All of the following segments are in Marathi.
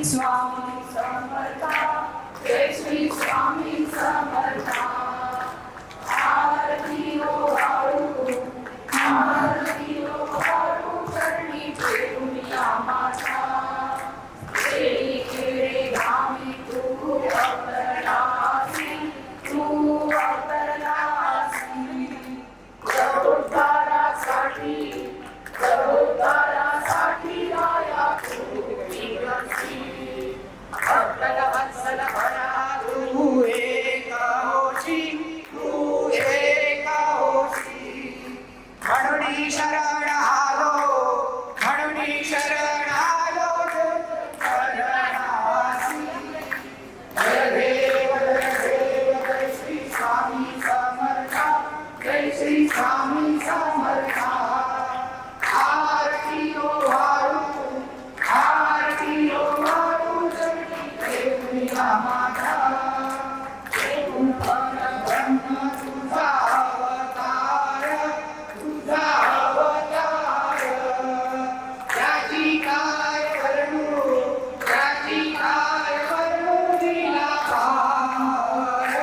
स्वामी समर्था, जय श्री स्वामी समर्था। आरती हो वाळू, आरती हो वाळू, चरणी ठेवूया माझा। खेळी खेळे घामी तू अवतरलासी, तू अवतरलासी। जगोद्धारासाठी, जगोद्धारासाठी राया तू निघसी। भक्तल वत्सल भरा तू एक होशी, तू एक होशी। म्हणून शरण आलो, म्हणून शरण आलो शरणासी। जय देव जय देव, जय श्री स्वामी समर्था, जय श्री स्वामी समर्था। आरती हो वाळू, आरती हो वाळू, चरणी ठेवूया माझा। परब्रह्म तुझा अवतार, तुझा अवतार। त्याची काय वर्णू, त्याची काय वर्णू दिला पार।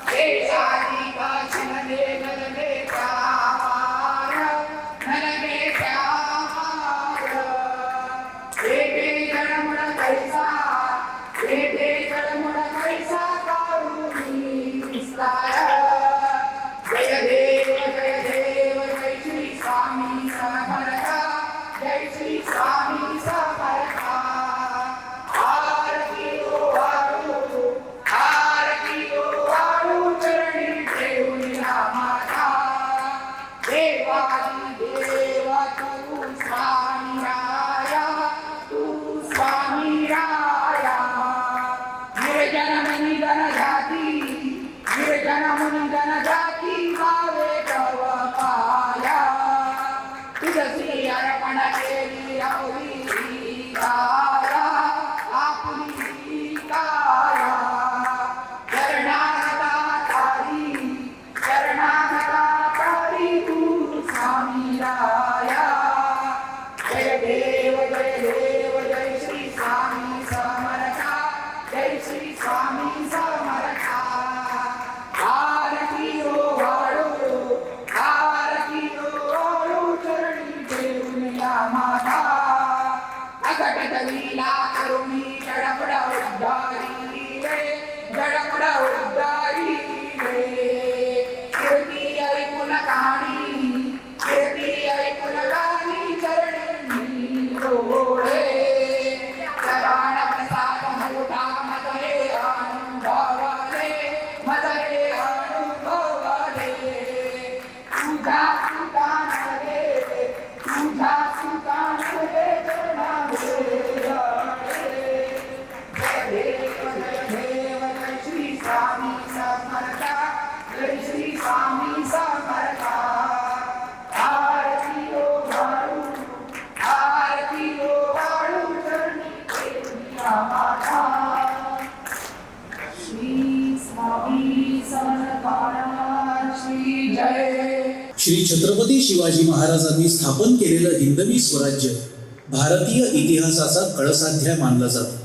देशाची काशी नदे नदे पार, नदे पार। एक जन्म कैसा, एक जन्म कैसा कारुणी विस्तार। जय देव जय देव, जय श्री स्वामी समर्था, जय श्री स्वामी समर्था। आरती हो वाळू, आरती हो वाळू, चरणी ठेवूया माझा। देवादी देवा तू स्वामी राया, तू स्वामी राया। निर्जन मुनिजन जाती, निर्जन मुनिजन जाती, भावे तव पाया। तुझसी अर्पण केली आपली काया, आपली काया। शरणागता तारी, शरणागता तारी, तू स्वामी राया। जय देव जय देव, जय श्री स्वामी समर्था, जय श्री स्वामी समर्था। आरती हो वाळू, आरती हो वाळू, चरणी ठेवूया माझा। अघट लीला करुणी जडपड उद्धारी रे, जडपड उद्धारी रे। कीर्ती ऐकून कहाणी, कीर्ती ऐकून कहाणी, चरणी डोळे। चरण प्रसाद मोठा मजरे अनुभवले, मजरे अनुभवले। तुझा सुतान रे, तुझा सुतान रे, चरणामध्ये जळे। जय देव जय देव, जय श्री स्वामी समर्था, जय श्री स्वामी समर्था। आरती हो वाळू, आरती हो वाळू, चरणी ठेवूया माझा। श्री स्वामी समर्था, श्री जय। श्री छत्रपती शिवाजी महाराजांनी स्थापन केलेलं हिंदवी स्वराज्य भारतीय इतिहासाचा कळसाध्याय मानला जातो.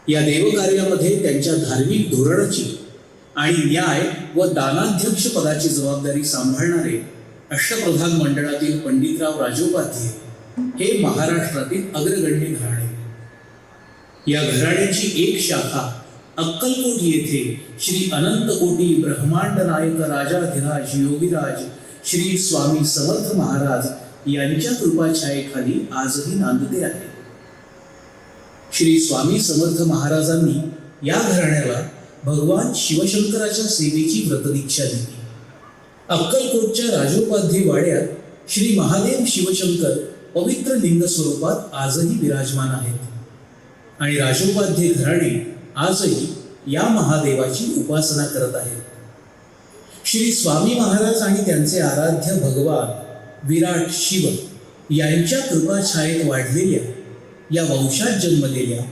या देवकार्यामध्ये त्यांच्या धार्मिक धोरणाची आणि न्याय व दानाध्यक्ष पदाची जबाबदारी सांभाळणारे अष्टप्रधान मंडळातील पंडितराव राजोपाध्ये हे महाराष्ट्रातील अग्रगण्य घराणे. या घराण्याची एक शाखा अक्कलकोट येथे श्री अनंतकोटी ब्रह्मांड नायक राजाधिराज योगीराज श्री स्वामी समर्थ महाराज यांच्या कृपाछायेखाली आजही नांदते आहे. श्री स्वामी समर्थ महाराजांनी या घराण्याला भगवान शिवशंकराच्या सेवेची व्रतदीक्षा दिली. अक्कलकोटच्या राजोपाध्ये वाड्यात श्री महादेव शिवशंकर पवित्र लिंग स्वरूपात आजही विराजमान आहेत आणि राजोपाध्ये घराणे आजही या महादेवाची उपासना करत आहेत. श्री स्वामी महाराज आणि त्यांचे आराध्य भगवान विराट शिव यांच्या कृपाछायेत वाढलेल्या या वंशात जन्मलेल्या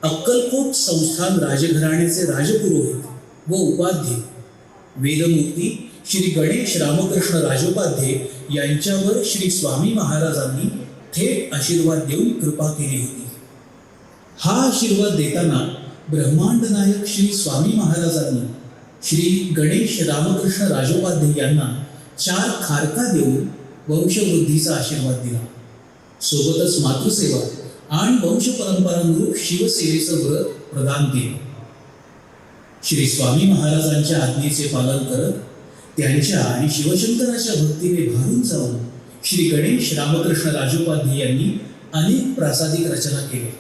अक्कलकोट संस्थान राजघराण्याचे राजपुरोहित व उपाध्ये वेदमूर्ती श्री गणेश रामकृष्ण राजोपाध्ये यांच्यावर श्री स्वामी महाराजांनी थेट आशीर्वाद देऊन कृपा केली होती. हा आशीर्वाद देताना ब्रह्मांड नायक श्री स्वामी महाराजांनी श्री गणेश रामकृष्ण राजोपाध्ये यांना 4 खारका देऊन वंशवृद्धीचा आशीर्वाद दिला. सोबतच मातृसेवा आणि वंश परंपरानुरूप शिवसेवेचं व्रत प्रदान केले. श्री स्वामी महाराजांच्या आज्ञेचे पालन करत त्यांच्या आणि शिवशंकराच्या भक्तीने भारून जाऊन श्री गणेश रामकृष्ण राजोपाध्ये यांनी अनेक प्रासादिक रचना केल्या.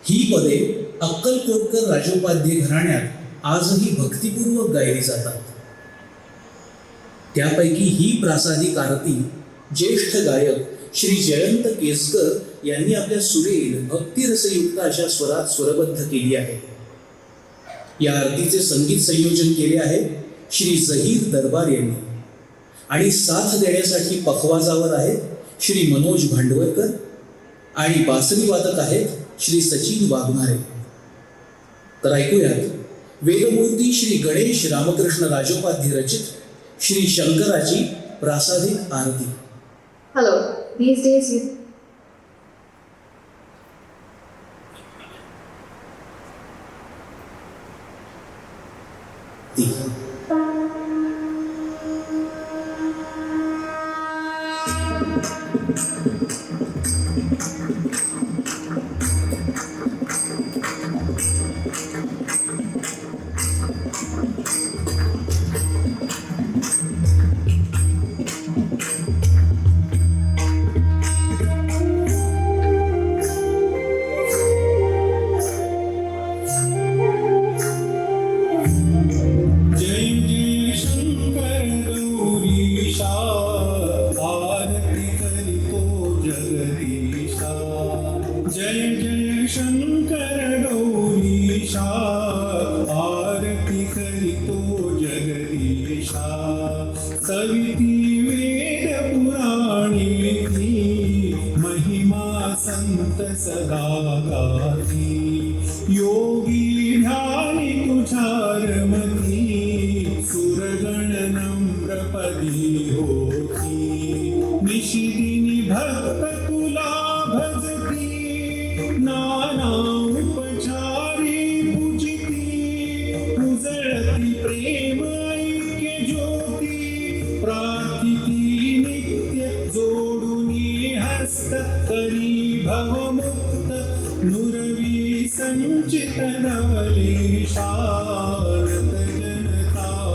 ही पदे अक्कलकोटकर राजोपाध्ये घराण्यात आजही भक्तिपूर्वक गायली जातात. त्यापैकी ही प्रासादिक आरती ज्येष्ठ गायक श्री जयंत केसकर यांनी आपल्या सुरेल भक्तिरसयुक्त अशा स्वरात स्वरबद्ध केली आहे. या आरतीचे संगीत संयोजन केले आहे श्री जहीर दरबार यांनी आणि साथ देण्यासाठी पखवाजावर आहेत श्री मनोज भांडवलकर आणि बासरी वादक आहेत श्री सचिन वाघमारे. तर ऐकूयात वेदमूर्ती श्री गणेश रामकृष्ण राजोपाध्ये रचित श्री शंकराची प्रासादिक आरती. Hello, these days you योगी ध्यानी तुझारमती सुरगण नम्रपदी होती निशिदिनी भक्त तुला भजती नाना उपचारी पूजिती उजळती प्रेम ऐक्य ज्योती प्रार्थिती नित्य जोडुनी हस्त करी भवमुक्त नुरवी संचित नवली शारद जनतापत्रयनाशा.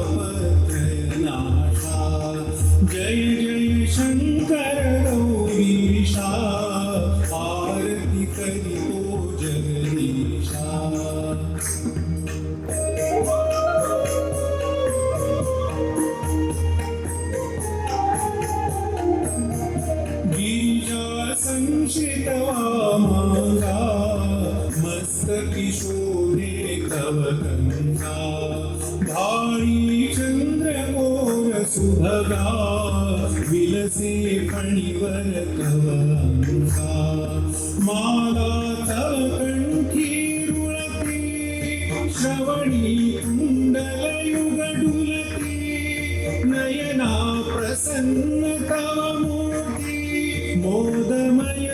जय जय शंकर गौरीशा आरती करितो जगदीशा. गिरिजा संश्रित वामांगा मस्तकी शोभे तव गंगा भाळी चंद्रकोर सुभगा विलसे फणीवर तव अंगा. माला तव कंठी रुळती श्रवणी कुंडल युग डुलती नयना प्रसन्न तव मूर्ती मोदमय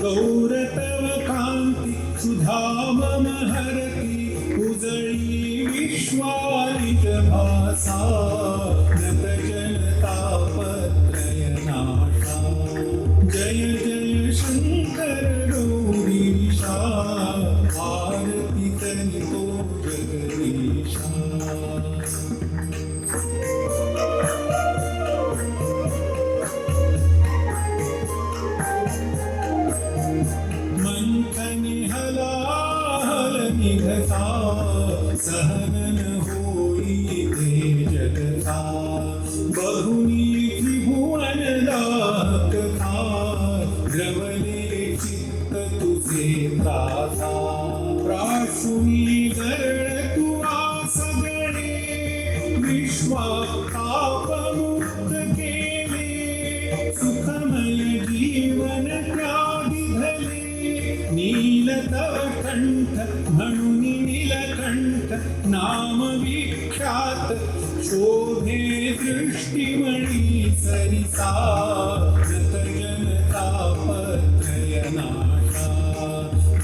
गौरतव कांती सुधा मम हरती उजळी विश्वालिक भासा नत जनतापत्रय नाशा जय जय शंकर गौरीशा आरती करितो जगदीशा मंथनी हलाहल निघता सहनन होई ते जगता बहुनी त्रिभुवन दाहकथा द्रवले चित्त तुझे दाता प्राशुनी गरळ तुआ सगळे विश्वातापमुक्त केले सुखमय जीवन त्यागी धले नील तव कंठ म्हणून नीलकंठ नाम विख्यात शोभे दृष्टिमणी सरिसा नत जनतापत्रय नाशा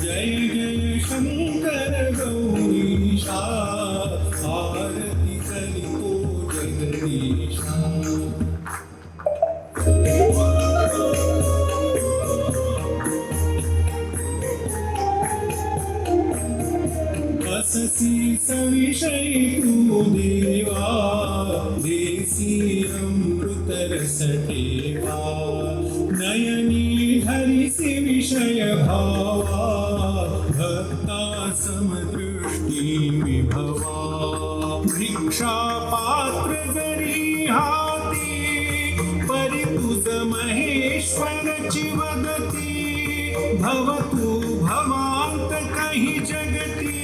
जय जय शंकर गौरीशा आरती करितो जगदीशा अससी सविषयी तू देवा देसी अमृत रस ठेवा नयनी धरिसी विषय भावा भक्ता समदृष्टी विभवा भिक्षा पात्र जरी हाती परी तुझ महेश्वरची वदती भवतु भवांत काही जगती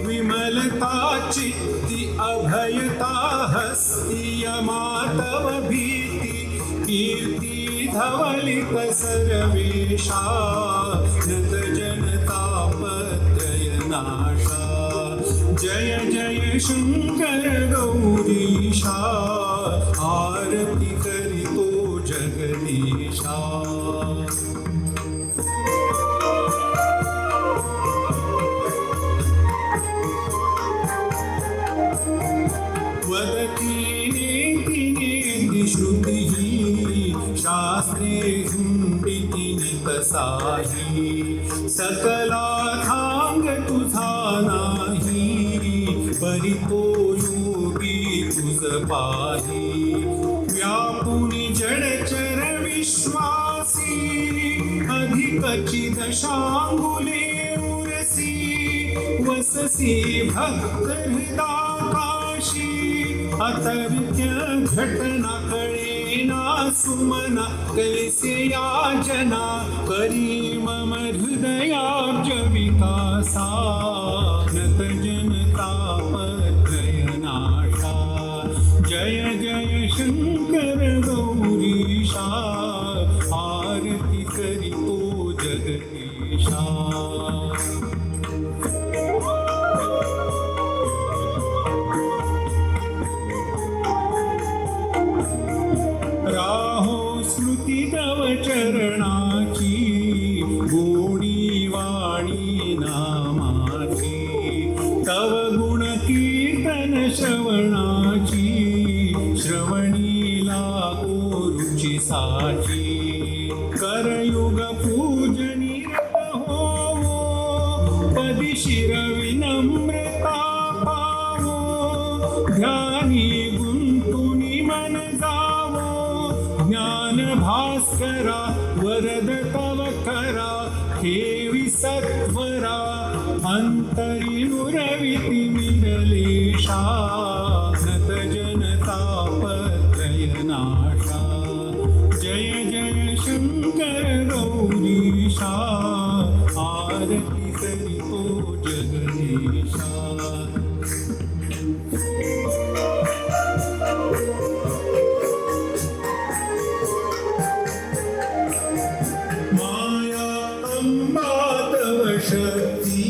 विमलता चित्ती अभयता हस्ती यमातव भीती कीर्ती धवलित सर्वेशा नत जनतापत्रय नाशा जय जय शंकर गौरीशा आरती करितो जगदीशा वदती नेति श्रुतिः शास्त्रे हुंडिति नितसाही सकलाथांग तुझा नाही परितो योगी तुझ पाही व्यापुनी जडचर विश्वासी अधिकची दशांगुले उरसी वससी भक्त हृदाकाशी अतर्क्य घटना कळेना सुमना कैसे याचना करी मम हृदयाब्ज विकासा नत जनतापत्रय नाशा जय जय शंकर गौरीशा आरती करितो जगदीशा राहो स्मृती तव चरणाची गोडी वाणी नामाची तव गुण कीर्तन श्रवणाची श्रवणी लागो रुची साची करयुग पूजनी होवो पदी शिर विनम्रता पावो ध्यानी गुंतुनी मन जावो ज्ञान भास्करा वरद तव करा ठेवी सत्वरा अंतरी नुरविती मिरलेशा नत जनतापत्रय नाशा जय जय शंकर गौरीशा आरती करितो जगदीशा माया अंबा तव शक्ती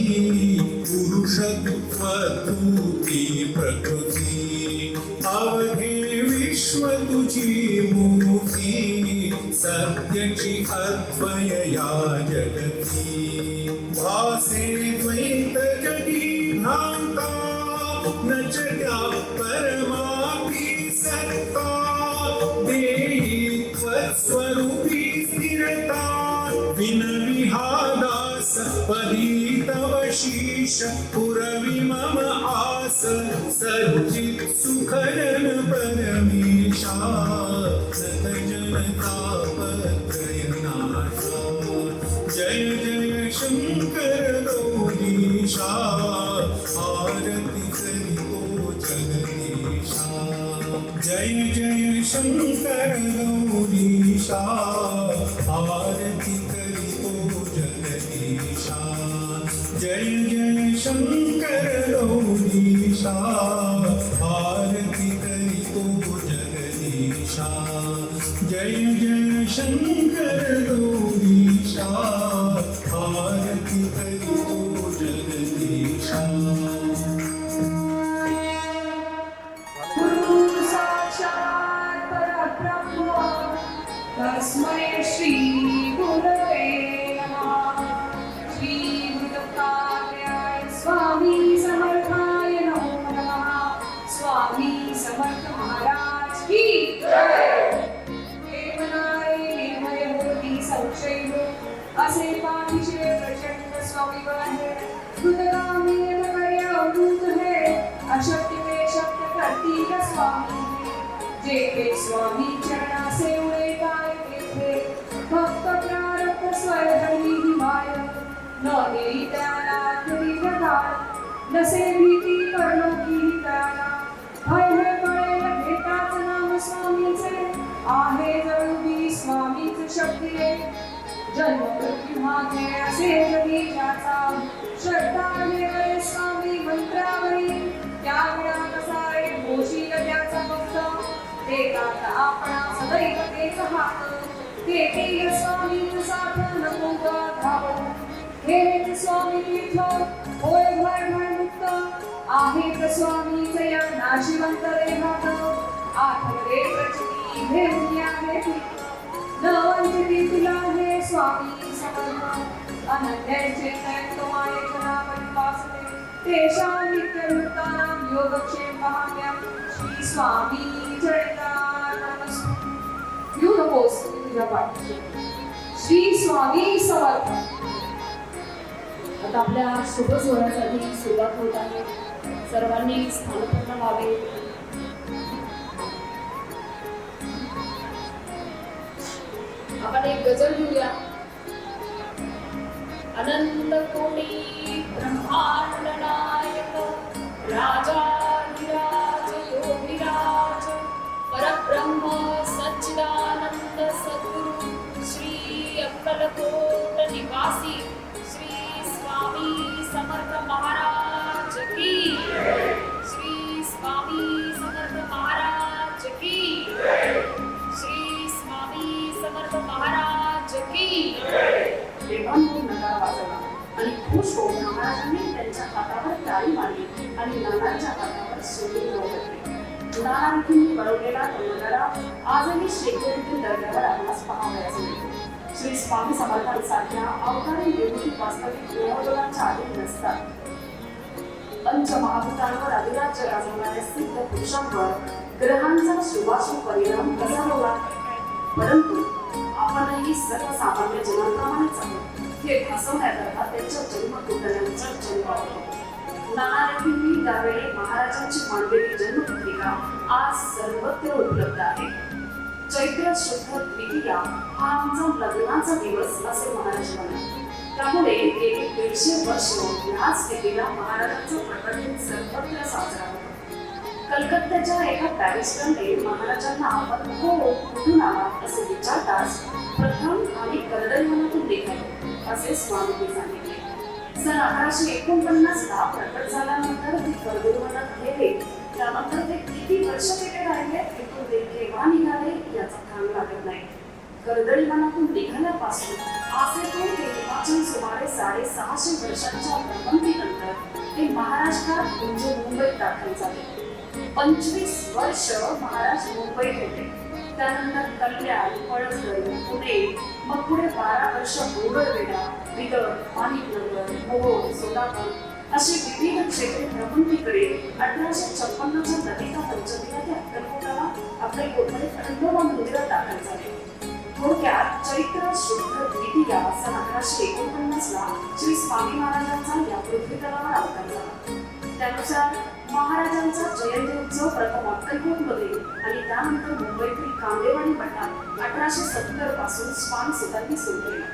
पुरुषत्व तूती प्रकृती अवघे विश्व तुझी मूर्ती सत्यची अद्वय या जगती भासे द्वैत जगी भ्रांता नच त्या परमापी सत्ता देही त्वत्स्वरूपी स्थिरता विनवी हा दास पदी तव शीश पुरवी मम आस सच्चित सुखरन परमेशा सत जनतापत्रय नाथा जय जय शंकर गौरीशा आरती करितो जगदीशा जय जय शंकर गौरीशा आरती करितो जगदीशा जय जय शंकर गौरीशा आरती करितो जगदीशा जय जय शंकर गौरीशा आरती करितो जगदीशा गुरु साक्षात् परब्रह्म तस्मै श्री गुरवे नमः. श्री दत्तात्रेयाय स्वामी समर्थाय नमो नमः. स्वामी समर्थ महाराज की जय. देवनाय निर्भय मूर्ती संशय असे पाठीचे प्रचंड स्वामी आहे. कृतगामी कार्य अद्भुत है अशक्य ते शक्य करतील स्वामी. जे ते स्वामी चरणा सेवळे काय तेथे भक्त प्रारब्ध स्वयधर्मी हिमाय न देई त्याला तरी जगाड नसे भीती करणो की त्याला भय हे कळेल घेताच नाम स्वामीचे आहे जरुरी स्वामीच शक्ती आहे. जन्म मृत्यू मागे असे जगी ज्याचा श्रद्धा ठेवे स्वामी मंत्रावरी त्या विना कसा रे घोषील त्याचा भक्त ते कात आपणा सदैव तेच हात ते केल स्वामीच साथ नको धावू हेच स्वामी तीर्थ होय भय भय मुक्त आहेत स्वामीच या नाशिवंत देहात आठवले प्रचिती घेऊन या भेटी न वंचिती तुला हे स्वामी समर्थ अनन्यांचे तैत्वमाये जनावरी वासते तेषां नित्यवृत्तानां योगक्षेम पाहम्या श्री स्वामी चरितार्थ. यू नकोस तुझ्या पाठी. श्री स्वामी समर्थ. आता आपल्या शुभ सोहळ्यासाठी सुरुवात होत आहे. सर्वांनी स्थानपन्न व्हावे. आपण एक गजल घेऊया. अनंत कोटी ब्रह्मांड नायक राजाधिराज योगिराज परब्रह्म सच्चिदानंद सद्गुरु श्री अक्कलकोट निवासी श्री स्वामी समर्थ महाराज की. श्री स्वामी समर्थ महाराज की. श्री स्वामी समर्थ महाराज की. देवांनी नगारा वाजवला आणि खुश होऊन महाराजांनी त्यांच्या हातावर टाळी मारली आणि नानांच्या हातावर सोडून घातली. नानांनी पळवलेला तो नगारा आजही शेतकऱ्यांतील दर्ग्यावर आपणास पाहावयास मिळतो. श्री स्वामी समर्थांसारख्या अवतारी देवकी वास्तविक देवदेवांच्या अधीन नसतात. पंचमहाभूतांवर अधिराज्य गाजवणाऱ्या सिद्ध पुरुषांवर ग्रहांचा शुभाशुभ परिणाम कसा होता. परंतु आपणही सर्वसामान्य जनांप्रमाणेच आहोत हे भासवण्याकरता त्यांच्या जन्मकुंडल्यांचा जन्म होतो. नानारेड्डींनी त्यावेळी महाराजांची मांडलेली जन्मपत्रिका आज सर्वत्र उपलब्ध आहे. चैत्र शुद्ध द्वितीया हा आमचा लग्नाचा दिवस असे महाराज म्हणतात. त्यामुळे गेली 150 वर्ष ह्याच तिथीला महाराजांचा प्रकटदिन सर्वत्र साजरा होतो. कलकत्त्याच्या एका बॅरिस्टरने महाराजांना आपण कुठून आलात असे विचारताच प्रथम आम्ही कर्दळीवनातून निघालो असे स्वामींनी सांगितले. सन 1149ला प्रकट झाल्यानंतर ते कर्दळीवनात गेले. त्यानंतर ते किती वर्ष तिथे राहिले तिथून ते केव्हा निघाले याचा ठाम लागत नाही. कर्दळीवनातून निघाल्यापासून आसेतून ते हिमाचल सुमारे 650 वर्षांच्या भ्रमंतीनंतर ते महाराष्ट्रात म्हणजे मुंबईत दाखल झाले. 25 वर्ष महाराज मुंबईत होते. त्यानंतर कल्याण, पळसगड, पुणे, मग पुढे 12 वर्ष मंगळवेढा, विदर्भ, माणिकनगर, मोहोळ, सोलापूर अशी विविध क्षेत्रे भ्रमंतीकडे 1856च्या ललिता पंचमीला ते अक्कलकोटाला अक्कलकोटमध्ये खंडोबा मंदिरात दाखल झाले. थोडक्यात चैत्र शुद्ध द्वितीया सन 1849 ला श्री स्वामी महाराजांचा या पृथ्वी तलावर अवतार झाला. त्यानुसार महाराजांचा जयंती उत्सव प्रथम अक्कलकोटमध्ये आणि त्यानंतर मुंबईतील कांदेवाडी मठात 1870 पासून स्वामी सुतांनी सुरू केला.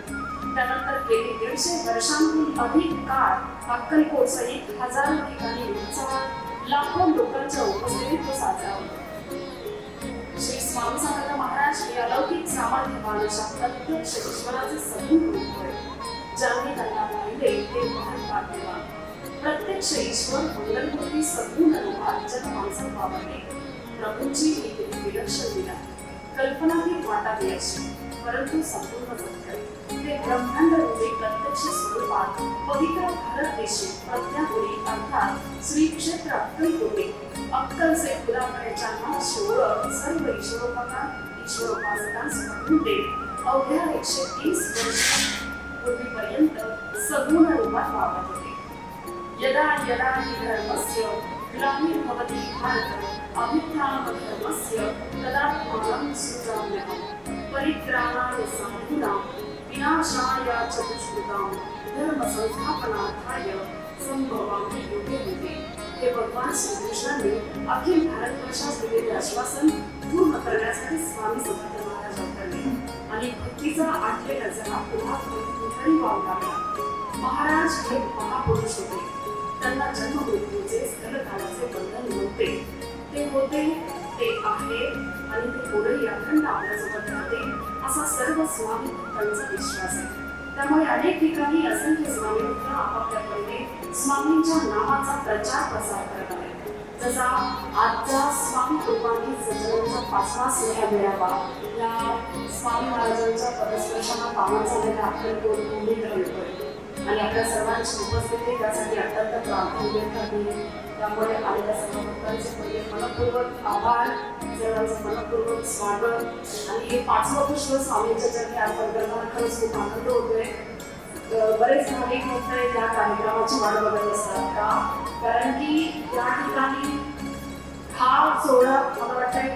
त्यानंतर गेली 150 वर्षांहून अधिक काळ अक्कलकोट सहित हजारो ठिकाणी उत्सवात लाखो लोकांच्या उपस्थितीत तो साजरा होतो. श्री स्वामी समर्थ महाराज हे अलौकिक सामर्थ्यवान अशा प्रत्यक्ष ईश्वराचे सगुण रूप होय. ज्यांनी त्यांना पाहिले ते महान भाग्यवान. प्रत्यक्ष ईश्वर मंगलमूर्ती सगुण रूपात जनमानसात वावरले. प्रभूंची ही किती विलक्षण लीला. कल्पनातीत वाटावी अशी, परंतु संपूर्ण सत्य. ते ब्रह्मांड रूपी प्रत्यक्ष स्वरूपात पवित्र भारत देशी प्रज्ञापुरी अर्थात श्री क्षेत्र अक्कलकोटे अक्कल से खुदापणाच्या नाशोळख सर्व ईश्वरोपासकांस म्हणते अवघ्या 130 वर्षांपूर्वीपर्यंत सगुण रूपात वावरत होते. यदा यदा हि धर्मस्य ग्लानिर्भवति भारत अभ्युत्थानमधर्मस्य तदात्मानं सृजाम्यहम् परित्राणाय साधूनां विनाशाय च दुष्कृतां धर्मसंस्थापनार्थाय संभवामि युगे युगे. हे भगवान श्रीकृष्णांनी अखिल भारतवर्षास दिलेले आश्वासन पूर्ण करण्यासाठी स्वामी समर्थ महाराज अवतरले आणि भक्तीचा आटलेला जरा पुन्हा पुढे वाव लागला. महाराज हे महापुरुष होते. त्यांना जन्ममृत्यूचे स्थलकालाचे बंधन नव्हते. ते होते, ते आहे आणि ते पुढेही अखंड आपल्यासोबत राहते असा सर्व स्वामी भक्तांचा विश्वास आहे. त्यामुळे अनेक ठिकाणी असंख्य स्वामी भक्त आपापल्या परीने स्वामींच्या नामाचा प्रचार प्रसार करत आहेत. जसा आजचा स्वामी कृपांनी सज्जनांचा 5वा स्नेह मिळावा या स्वामी महाराजांच्या पदस्पर्शांना पावन झालेल्या अक्कलकोट मुंबई मिळतोय आणि आपल्या सर्वांची उपस्थिती त्यासाठी अत्यंत प्रार्थना. त्यामुळे आलेल्या सर्व भक्तांचे पहिले मनपूर्वक आभार, सर्वांचे मनपूर्वक स्वागत. आणि हे 5वं पुष्प स्वामींच्या चरणी अर्पण करताना खरंच खूप आनंद होतोय. बरेच भाविक भक्त या कार्यक्रमाची वाट बघत असतात का, कारण की या ठिकाणी हा सोहळा मला वाटतंय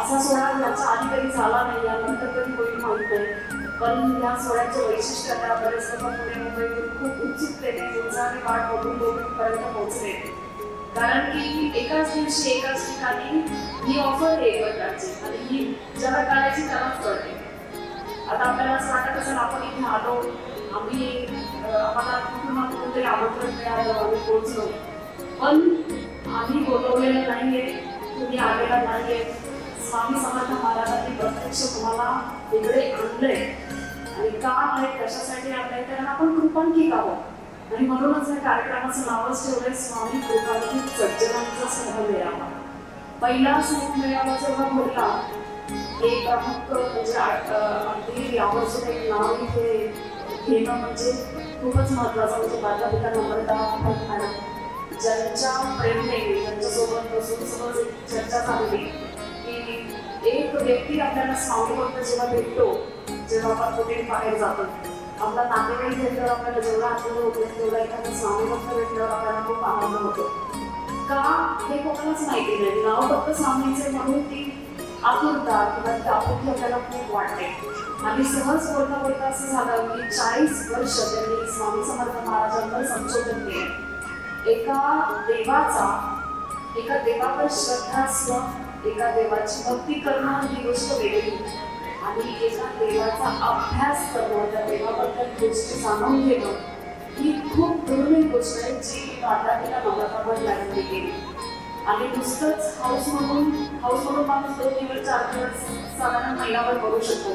असा सोहळा याच्या आधी कधी झाला नाही, यानंतर कधी होईल माहित नाही. पण या सोहळ्याचे वैशिष्ट्य आता बरेच लोक पुणे मुंबईतून खूप उत्सुकतेने उत्साहाने वाट बघून पर्यंत पोहोचले. कारण की एकाच दिवशी एकाच ठिकाणी ही ऑफर आहे एक प्रकारची आणि ही ज्याला करायची त्यालाच कळते. आता आपल्याला असं वाटत असेल आपण इथे आलो, आम्हाला कुठून ना कुठून तरी आमंत्रण मिळालं, आम्ही पोहोचलो, पण आम्ही बोलवलेलं नाहीये, तुम्ही आलेला नाहीये. स्वामी समर्थ महाराजांनी प्रत्यक्ष तुम्हाला इकडे आणलंय आणि का आणलंय, कशासाठी आणलंय, कारण आपण कृपांकिक आहोत आणि म्हणूनच या कार्यक्रमाचं नावच ठेवलंय स्वामी कृपांकिक सज्जनांचा स्नेहमेळावा. पहिला स्नेहमेळावा जेव्हा बोलला एक प्रमुख म्हणजे अगदी यावर्षी एक नाव इथे घेणं म्हणजे खूपच महत्वाचं. म्हणजे माता-पिता नम्रता मॅडम ज्यांच्या प्रेमने त्यांच्यासोबत बसून सहज एक चर्चा झाली की एक व्यक्ती आपल्याला स्वामी भक्त जेव्हा भेटतो, जेव्हा आपण कुठे बाहेर जातो, आपला नातेवाईक भेटल्यावर आपल्याला जेवढा आनंद होतो तेवढा एखादा स्वामी भक्त भेटल्यावर आपल्याला खूप आनंद होतो. का हे कोणालाच माहिती नाही. नाव फक्त स्वामींचे म्हणून ती आतुरता किंवा ती आपुलकी आपल्याला खूप वाटते. आणि सहज बोलता बोलता असं झालं की 40 वर्ष त्यांनी स्वामी समर्थ महाराजांवर संशोधन केलं. एका देवावर श्रद्धा असणं, एका देवाची भक्ती करणं ही गोष्ट वेगळी आणि एका देवाचा अभ्यास करणं, त्या देवाबद्दल गोष्टी जाणून घेणं ही खूप दुर्मिळ गोष्ट आहे जी माता-पिता नम्रतावर लागली गेली. आणि नुसतंच हाऊस म्हणून माणूस 2 दिवस 4 दिवस साधारण महिनाभर करू शकतो,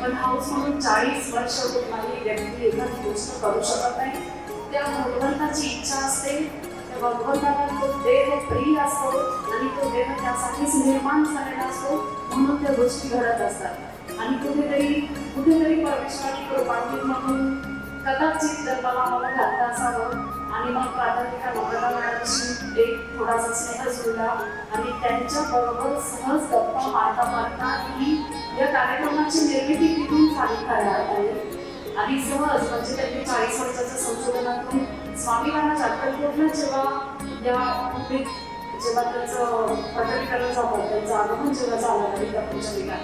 पण हाऊस म्हणून 40 वर्ष कुठलाही व्यक्ती एखादी गोष्ट करू शकत नाही. त्या भगवंताची इच्छा असते, त्या भगवंताला तो देव प्रिय असतो आणि तो देव त्यासाठीच निर्माण झालेला असतो, म्हणून त्या गोष्टी घडत असतात. आणि कुठेतरी परमेश्वराने कृपांकित म्हणून कदाचित जन्माला मला घातलं असावं आणि मग प्राध्यापिका नम्रता मॅडमशी एक थोडासा स्नेह जुळला आणि त्यांच्या बरोबर सहज गप्पा मारता मारता ही या कार्यक्रमाची निर्मिती तिथून झाली खऱ्या अर्थाने. आणि सहज म्हणजे त्यांनी 40 वर्षाच्या संशोधनातून स्वामी महाराज अक्कलकोटला जेव्हा त्याचं प्रकटीकरण झालं, त्यांचं आगमन जेव्हा झालं ललिता पंचमीला,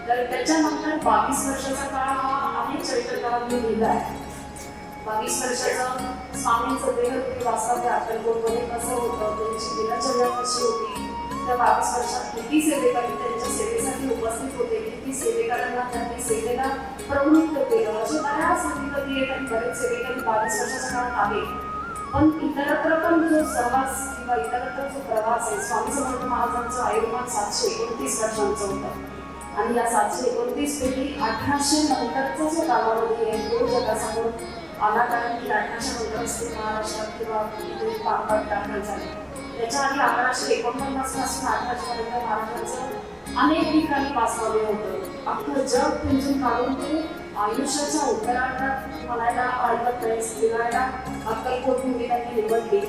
तर त्याच्यानंतर 22 वर्षाचा काळ हा अनेक चरित्रकारांनी लिहिला आहे. 22 वर्षाचं स्वामींचं देहरूपी वास्तव्य अक्कलकोटमध्ये कसं होतं, त्यांची दिनचर्या कशी होती, त्या 22 वर्षात किती सेवेकरी त्यांच्या सेवेसाठी उपस्थित होते, किती सेवेकरांना त्यांनी सेवेला प्रवृत्त केलं, अशा बऱ्याच हकीकती आहेत आणि बरेच सेवेकरी 22 वर्षाच्या काळात आहे. पण इतरत्र पण जो सहवास किंवा इतरत्र जो प्रवास आहे, स्वामी समर्थ महाराजांचं आयुर्मान 729 वर्षांचं होतं आणि या 729 पैकी 1800 नंतरचा जो कालावधी आहे तो जगासमोर आला, कारण की 1800 नंतरच ते महाराष्ट्रात किंवा इथे भारतात दाखल झाले. त्याच्या आधी 1149 पासून 1800 पर्यंत महाराजांचं अनेक ठिकाणी वास्तव्य होतं. अख्खं जग पिंजून काढून ते आयुष्याच्या उत्तरार्धात म्हणायला हरकत नाही, स्वीकारायला अक्कलकोट भूमी त्यांनी निवडली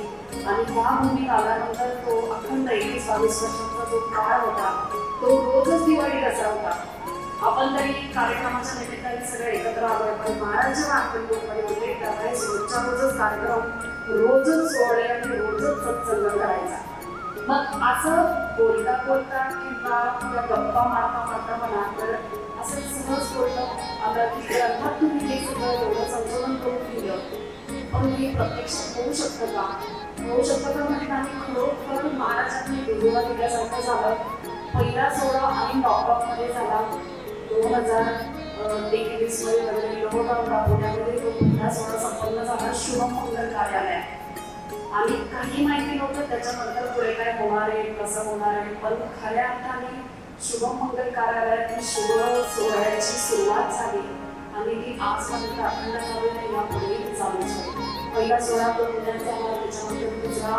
आणि त्या भूमीत आल्यानंतर तो अखंड 21-22 वर्षांचा जो काळ होता तो रोजच दिवाळी दसरा होता. आपण तरी कार्यक्रमाच्या निमित्ताने सगळे एकत्र आलोय, पण महाराज जेव्हा अक्कलकोटमध्ये होते त्यावेळेस रोजच्या रोजच कार्यक्रम, रोजच सोहळे आणि रोजच सत्संग करायचा. मग असं बोलता बोलता किंवा त्या गप्पा मारता मारता म्हणा तर असं सहज बोलणं आता की ग्रंथात तुम्ही हे सगळं एवढं संशोधन करून दिलं, पण हे प्रत्यक्षात होऊ शकतं का? होऊ शकतं का म्हणजे आम्ही खरोखर महाराजांनी दुर्गा दिल्यासारखं झालं. पहिला सोहळा आणि लॉकडाऊनमध्ये झाला 2021 मध्ये वगैरे लोहगावला पुण्यामध्ये तो पहिला सोहळा संपन्न झाला शुभमंगल कार्यालयात. आणि काही माहिती नव्हतं त्याच्यानंतर पुढे काय होणार आहे, कसं होणार आहे, पण खऱ्या अर्थाने शुभमंगल कार्यालयात शुभ सोहळ्याची सुरुवात झाली आणि ती आजपर्यंत अखंड चालू नाही, यापुढे चालू झाली. पहिला सोहळा तो पुण्यात झाला, त्याच्यानंतर दुसरा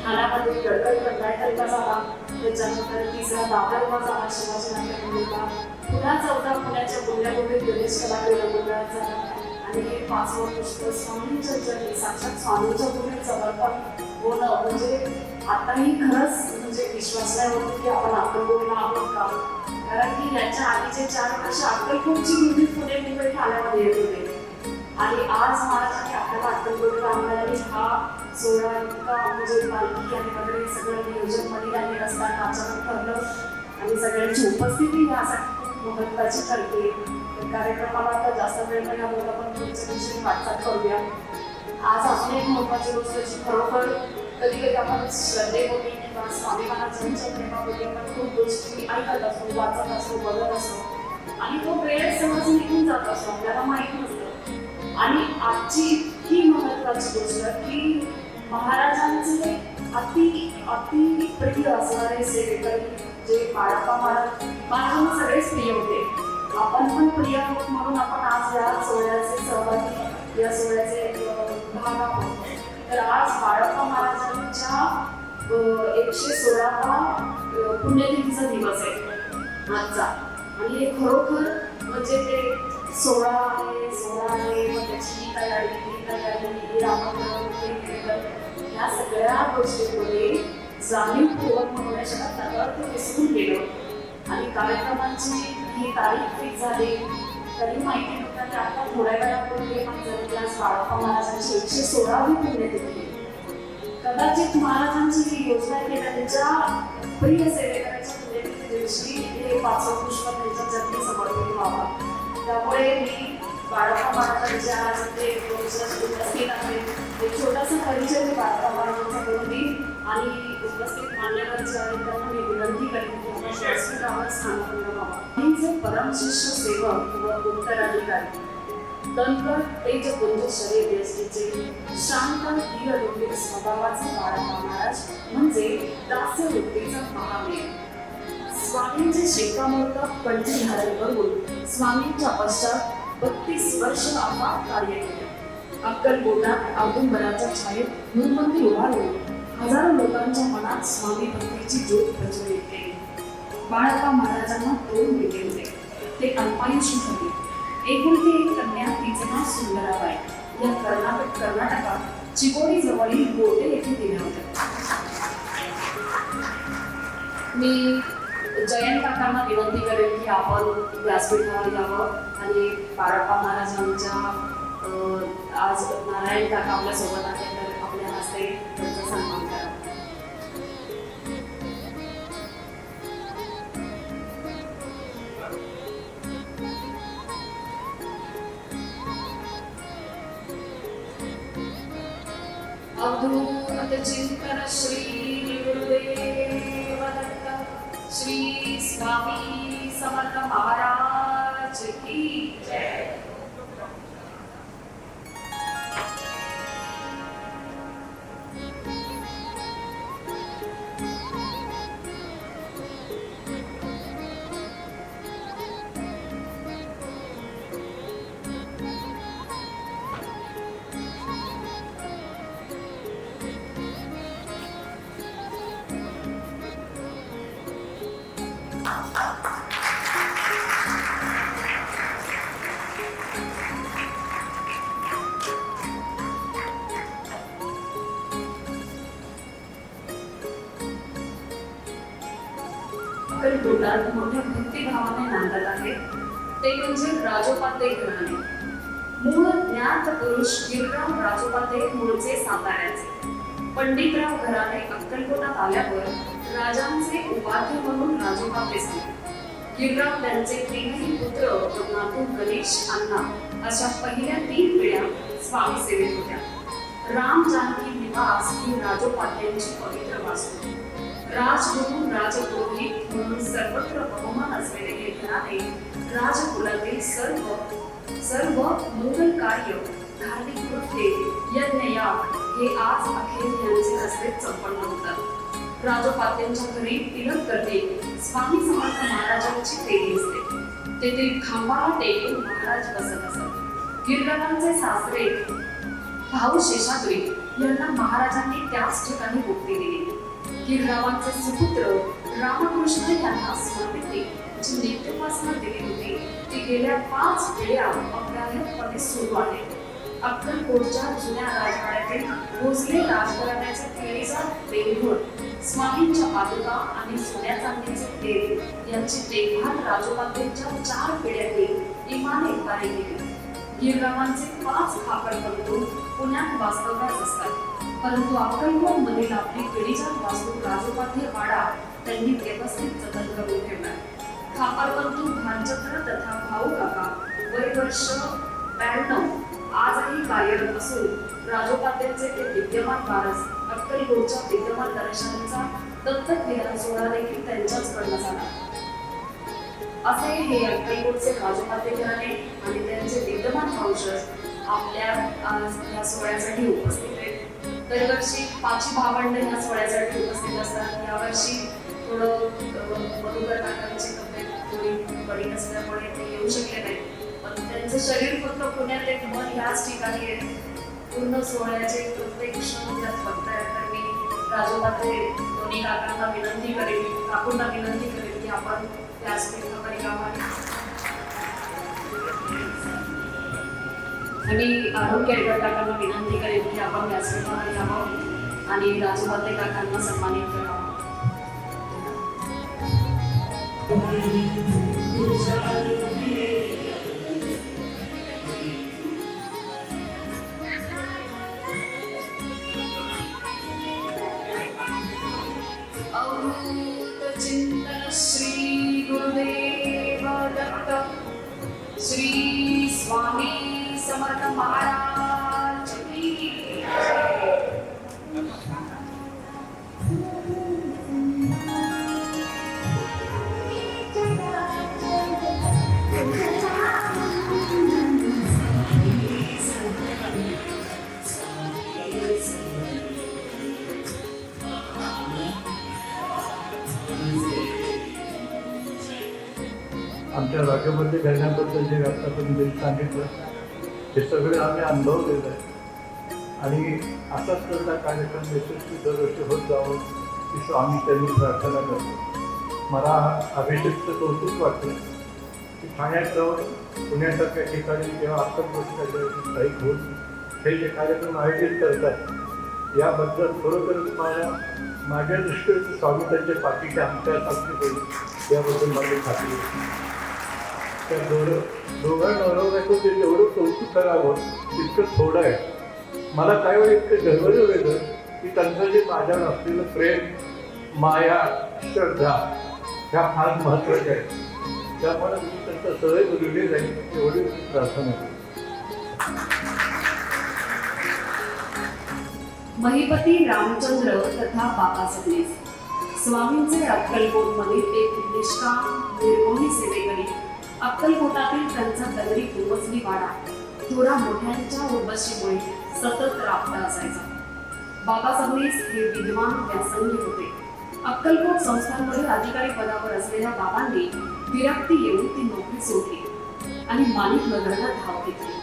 ठाण्यामध्ये गडकरी कंटाळकरचा झाला, त्याच्यानंतर तिसरा दादरला झाला शिवाजी नाट्यमंदिरला, पुन्हा चौथा पुण्याच्या पुण्यामध्ये गणेश कलाकार मंडळात झाला आणि हे 5वं पुष्प स्वामींच्या चरणी साक्षात स्वामींच्या भूमीत समर्पण होणं म्हणजे आताही खरंच म्हणजे विश्वास नाही होतो की आपण अक्कलकोटला आहोत का, कारण की याच्या आधीचे 4 वर्ष अक्कलकोटची भूमी पुणे मुंबई ठाण्यामध्ये येत होते आणि आज महाराजांनी आपल्याला अक्कलकोटला आणल्याने हा सोहळा इतका म्हणजे पालखी आणि वगैरे सगळं नियोजन मंदिराने असताना अचानक ठरलं आणि सगळ्यांची उपस्थिती यासाठी खूप महत्त्वाची ठरते. कार्यक्रमाला आता जास्त वेळ नाही होत, आपण पुढच्या दिवशी वाटचाल करूया. आज अजून एक महत्त्वाची गोष्ट जी खरोखर कधी कधी आपण श्रद्धेपोटी किंवा स्वामी महाराजांच्या प्रेमापोटी आपण खूप गोष्टी ऐकत असतो, वाचत असतो, बघत असतो आणि तो वेळ सहज निघून जात असतो, आपल्याला माहीत नसतं. आणि आजची इतकी महत्त्वाची गोष्ट की महाराजांचे अति प्रिय असणारे सेवेकरी जे बाळाप्पा महाराजांना सगळेच प्रिय होते, आपण पण प्रिय आहोत म्हणून आपण आज या सोहळ्याचे सहभागी, या सोहळ्याचे भाग आहोत. तर आज बाळाप्पा महाराजांच्या 116वा पुण्यतिथीचा दिवस आहे आजचा आणि हे खरोखर म्हणजे ते सोहळा आहे मग त्याची तयारी या सगळ्या गोष्टींमध्ये जाणीवपूर्वक म्हणण्याच्या ते विसरून गेलं आणि कार्यक्रमांची ही तारीख फिक्स झाली तरी माहिती नव्हतं की आता थोड्या वेळापूर्वी म्हणजे आज बाळाप्पा महाराजांची 116वी पुण्यतिथी. कदाचित महाराजांची ही योजना आहे त्यांच्या प्रिय सेवेकरांच्या पुण्यतिथी दिवशी हे 5वं पुष्प त्यांच्या चरणी समर्पित व्हावं. त्यामुळे मी बाळाप्पा महाराजांच्या आज ते उपस्थित आहे एक छोटासा परिचय मी बाळाप्पा महाराजांचा करून देईन आणि उपस्थित मान्यवर जे आहेत त्यांना मी विनंती करेन की व्यासपीठावर स्थानापन्न व्हावं. हे परम शिष्य सेवक व उत्तराधिकारी दणकट तेजपुंज शरीर यष्टीचे शांत धीर गंभीर स्वभावाचे बाळाप्पा महाराज म्हणजे दास्य वृत्तीचा महावीर. स्वामींचे शिक्कामोर्तब कंठी धारण करून स्वामींच्या पश्चात 32 वर्ष अफाट कार्य केले. अक्कलकोटात औदुंबराच्या छायेत मूर्मंती उभारून हजारो लोकांच्या मनात स्वामी भक्तीची ज्योत प्रज्वलित केली. बाळाप्पा महाराजांना 2 मुले होते, ते अल्पायुषी होते. एकुलती एक कन्या, तिचे नाव सुंदराबाई. या कर्नाटकात चिकोडी जवळील गोटे येथे दिल्या होत्या. मी जयंत काकांना विनंती करेन की आपण व्यासपीठावर यावं आणि पारप्पा महाराजांच्या आज नारायण काका आपल्या सोबत आहे, तर आपल्या हस्ते त्यांचा सन्मान करा. अवधूत चिंतन श्री गुरुदेव दत्त श्री स्वामी समर्थ महाराज की जय. अक्कलकोटात मोठ्या भक्तिभावाने नांदत आहे ते म्हणजे राजोपाध्ये घराणे. मूळ ज्ञात पुरुष गिरराव राजोपाध्ये मूळचे साताऱ्याचे. पंडितराव घराणे अक्कलकोटात आल्यावर राजांचे उपाध्ये म्हणून राजोपाध्ये झाले. गिरराव त्यांचे तीनही पुत्र व नातू गणेश अण्णा अशा पहिल्या 3 पिढ्या स्वामी सेवेत होत्या. राम जानकी निवास ही राजोपाध्यांची पवित्र वास्तू. राजगुरु राजपुरोहित म्हणून सर्वत्र बहुमान असलेले हे घराणे राजकुलातील सर्व मोगल कार्य, धार्मिक कृत्ये, यज्ञयाग हे आज अखेर यांचे हस्ते संपन्न होतात. राजोपाध्यांच्या घरी तिलक करते स्वामी समर्थ महाराजांची देवी असते. तेथे खांबाला टेकून महाराज बसत असत. गिररावांचे सासरे भाऊ शेषाद्री यांना महाराजांनी त्याच ठिकाणी मुक्ती दिली. गिररावांचे सुपुत्र रामकृष्ण यांना स्वामींनी जी नित्योपासना दिली होती ती गेल्या 5 पिढ्या अव्याहतपणे सुरू आहे. अक्कलकोटच्या जुन्या राजवाड्यातील भोसले राजघराण्याचे केळीचा देऊळ, स्वामींच्या पादुका आणि सोन्या चांदीचे देव यांची देखभाल राजोपाध्यांच्या 4 पिढ्यांनी इमानदारीने केली. गिररावांचे 5 खापरबंधू पुण्यात वास्तव्यास असतात, परंतु अक्कलकोट मधील आपली पिढीजात वास्तू राजोपाध्ये वाडा त्यांनी व्यवस्थित जतन करून ठेवला. खापरबंधू भानचंद्र तथा भाऊ काका वय वर्ष 92 आजही कार्यरत असून राजोपाध्यांचे ते विद्यमान वारस अक्कलकोटच्या विद्यमान दर्शनांचा दत्तक घेण्याचा सोहळा देखील त्यांच्याचकडनं झाला. असे हे अक्कलकोटचे राजोपाध्ये घराणे आणि त्यांचे विद्यमान वंशज आपल्या या सोहळ्यासाठी उपस्थित आहेत. दरवर्षी 5 भावंड या सोहळ्यासाठी उपस्थित असतात. यावर्षी थोडं मधुकर काकांची तब्येत थोडी बरी नसल्यामुळे ते येऊ शकले नाही, पण त्यांचं शरीर फक्त पुण्यात एक मन ह्याच ठिकाणी आहे. पूर्ण सोहळ्याचे प्रत्येक क्षण त्यात बघताय. तर मी राजोपाध्ये दोन्ही काकांना विनंती करेन, काकूंना विनंती करेन की आपण व्यासपीठावर यावं. आणि अरुण केळकर काकांना विनंती करेन की आपण व्यासपीठावर यावं आणि राजोपाध्ये काकांना सन्मानित करावं. अवधूत चिंतन श्री गुरुदेव दत्त श्री स्वामी समर्थ महाराज की जय. आमच्या राज्यामध्ये घडण्याबद्दल जे आता तुम्ही सांगितलं हे सगळे आम्ही अनुभवलेलं आहे आणि असाच त्याचा कार्यक्रम यशस्वी दरवर्षी होत जावं की स्वामी त्यांनी प्रार्थना करतो. मला अभिषेकचं कौतुक वाटतं की ठाण्यात जाऊन पुण्यासारख्या ठिकाणी जेव्हा अक्कलकोटच्या स्थायिक होत हे जे कार्यक्रम आयोजित करतात याबद्दल खरोखरच माझ्या दृष्टीने स्वामी त्यांच्या पाठीच्या आमच्या साक्षी होईल याबद्दल माझी खात्री आहे. त्या दोघां नवऱ्याचं ते जेवढं कौतुक करावं तितकं थोडं आहे. मला काय वेळ इतकं गर्वच वेगळं की त्यांचं जे माझ्यावर असलेलं प्रेम, माया, श्रद्धा ह्या फार महत्त्वाच्या आहेत. त्यामुळे मी त्यांचा सदैव ऋणी राहील एवढी प्रार्थना करतो. महिपती रामचंद्र तथा बाबा सबनीस स्वामींचे अक्कलकोटमधील एक निष्काम निर्मोही सेवेकरी. अक्कलकोटातील त्यांचा दगडी कुंभसली वाडा थोडा मोठ्यांच्या उर्वशीमुळे सतत राबता असायचा. बाबा सबनीस हे विद्वान व्यासंगी होते. अक्कलकोट संस्थांमध्ये अधिकारी पदावर असलेल्या बाबांनी विरक्ती येऊन ती नोकरी सोडली आणि माणिक नगरला धाव घेतली.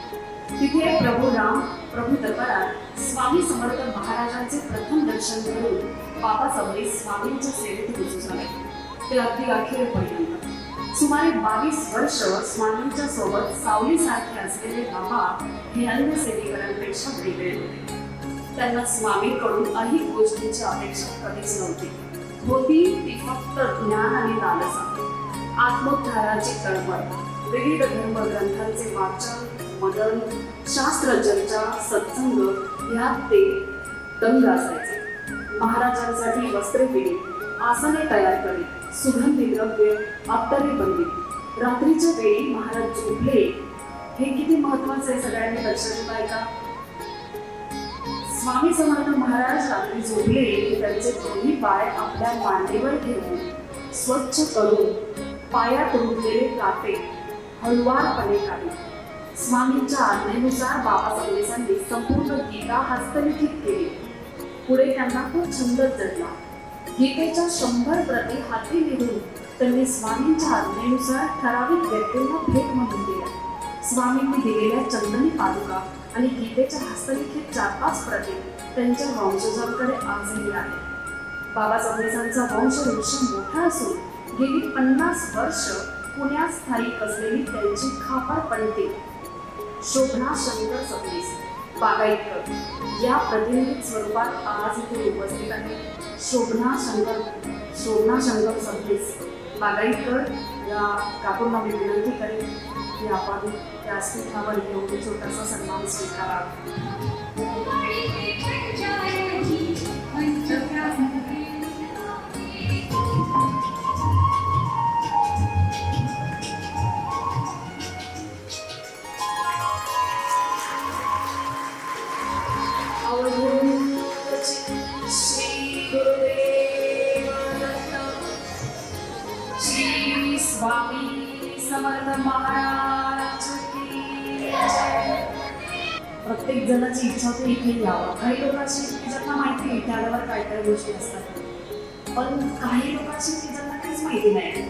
तिथे प्रभू राम, प्रभू दरबारात स्वामी समर्थ महाराजांचे प्रथम दर्शन घेऊन बाबा सबनीस स्वामींच्या सेवेत रुजू झाले. ते अगदी अखेरपर्यंत सुमारे 22 वर्ष स्वामींच्या सोबत सावलीसारखे असलेले बाबा हे अन्य सेवेकरांपेक्षा वेगळे होते. त्यांना स्वामींकडून अनेक गोष्टींची अपेक्षा कधीच नव्हती. होती ती फक्त ज्ञान आणि लालसा, आत्मोद्धाराची तळमळ, विविध धर्मग्रंथांचे वाचन, मदन, शास्त्र चर्चा, सत्संग यात ते दंग असायचे. महाराजांसाठी वस्त्रे केली, आसने तयार करीत, सुगंधी द्रव्य, अत्तरे बनवीत. रात्रीच्या वेळी महाराज झोपले हे किती महत्वाचे आहे सगळ्यांनी लक्षात येत आहे का? स्वामी समर्थ महाराज रात्री झोपले की त्यांचे दोन्ही पाय आपल्या मांडीवर ठेवून स्वच्छ करून पायात रुजलेले काटे हळुवारपणे काढले. स्वामींच्या आज्ञेनुसार बाबा सबनीसांनी संपूर्ण गीता हस्तलिखित केली. पुढे त्यांना तो छंदच जडला. गीतेच्या 100 प्रती हाती लिहून त्यांनी स्वामींच्या आज्ञेनुसार ठराविक व्यक्तींना भेट म्हणून दिल्या. स्वामींनी दिलेल्या चंदनी पादुका आणि गीतेच्या हस्तलिखित 4-5 प्रती त्यांच्या वंशजांकडे आजही आहेत. बाबा सबनीसांचा वंशवृक्ष मोठा असून गेली 50 वर्ष पुण्यात स्थायिक असलेली त्यांची खापर पणती शोभना शंकर सबनीस बागायतकर या प्रतिनिधी स्वरूपात आज इथे उपस्थित आहे. शोभना शंकर सबनीस बागायतकर या काकूंना मी विनंती करेन की आपण व्यासपीठावर येऊन छोटासा सन्मान स्वीकारावा. श्री गुरुदेव दत्त, श्री स्वामी समर्थ महाराज की जय. प्रत्येक जणाची इच्छा होती इथे यावं. काही लोकांची ज्यांना माहिती आहे त्यावर काय काय गोष्टी असतात, पण काही लोकांची ज्यांना काहीच माहिती नाही.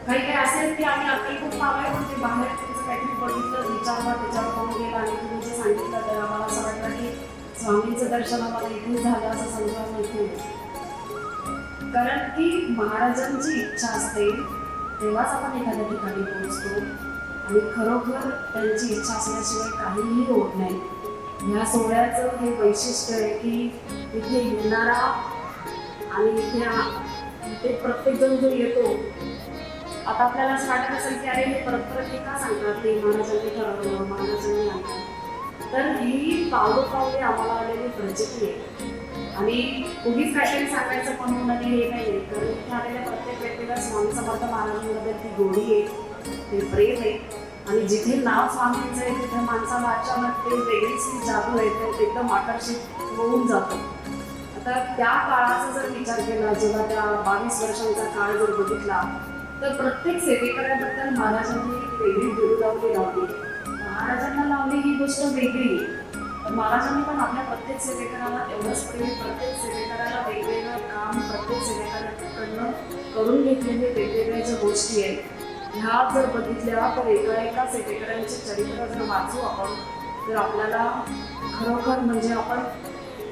काही काही असेल की आम्ही अक्कलकोट आलोय पण ते बाहेर तुमचं काहीतरी बघितलं, विचारलं, त्याच्यावर पाहून गेला आणि तुम्ही जे सांगितलं तर आम्हाला असं वाटलं की स्वामींचं दर्शन आम्हाला इथून झालं असं समजा माहिती. कारण की महाराजांची इच्छा असते तेव्हाच आपण एखाद्या ठिकाणी पोहोचतो आणि खरोखर त्यांची इच्छा असल्याशिवाय काहीही होत नाही. ह्या सोहळ्याचं हे वैशिष्ट्य आहे की इथे येणारा आणि इथे प्रत्येकजण जो येतो, आता आपल्याला असं वाटत असेल की अरे हे परत हे का सांगतात, ते महाराजांनी ठरवलं, महाराजांनी आणलं. तर ही पावलोपावले आम्हाला आलेली प्रचिती आहे आणि उगीच काहीतरी सांगायचं म्हणून आणि हे नाही आहे. तर इथे आलेल्या प्रत्येक व्यक्तीला स्वामी समर्थ महाराजांमध्ये ती गोडी आहे, ते प्रेम आहे आणि जिथे नाव स्वामींचं आहे तिथे माणसाला अचानक ते वेगळीच जादू आहे, ते एकदम आकर्षित होऊन जातं. आता त्या काळाचा जर विचार केला, जेव्हा त्या 22 वर्षांचा काळ जर बघितला तर प्रत्येक सेवेकऱ्याबद्दल महाराजांनी एक वेगळी बिरुदावली लावली. महाराजांना लावली ही गोष्ट वेगळी, पण महाराजांनी पण आपल्या प्रत्येक सेवेकराला एवढंच प्रेम, प्रत्येक सेवेकराला वेगवेगळं काम, प्रत्येक सेवेकराकडनं करून घेतलेले वेगवेगळ्या ज्या गोष्टी आहेत ह्या जर बघितल्या तर एका सेवेकरांचे चरित्र जर वाचू आपण तर आपल्याला खरोखर म्हणजे आपण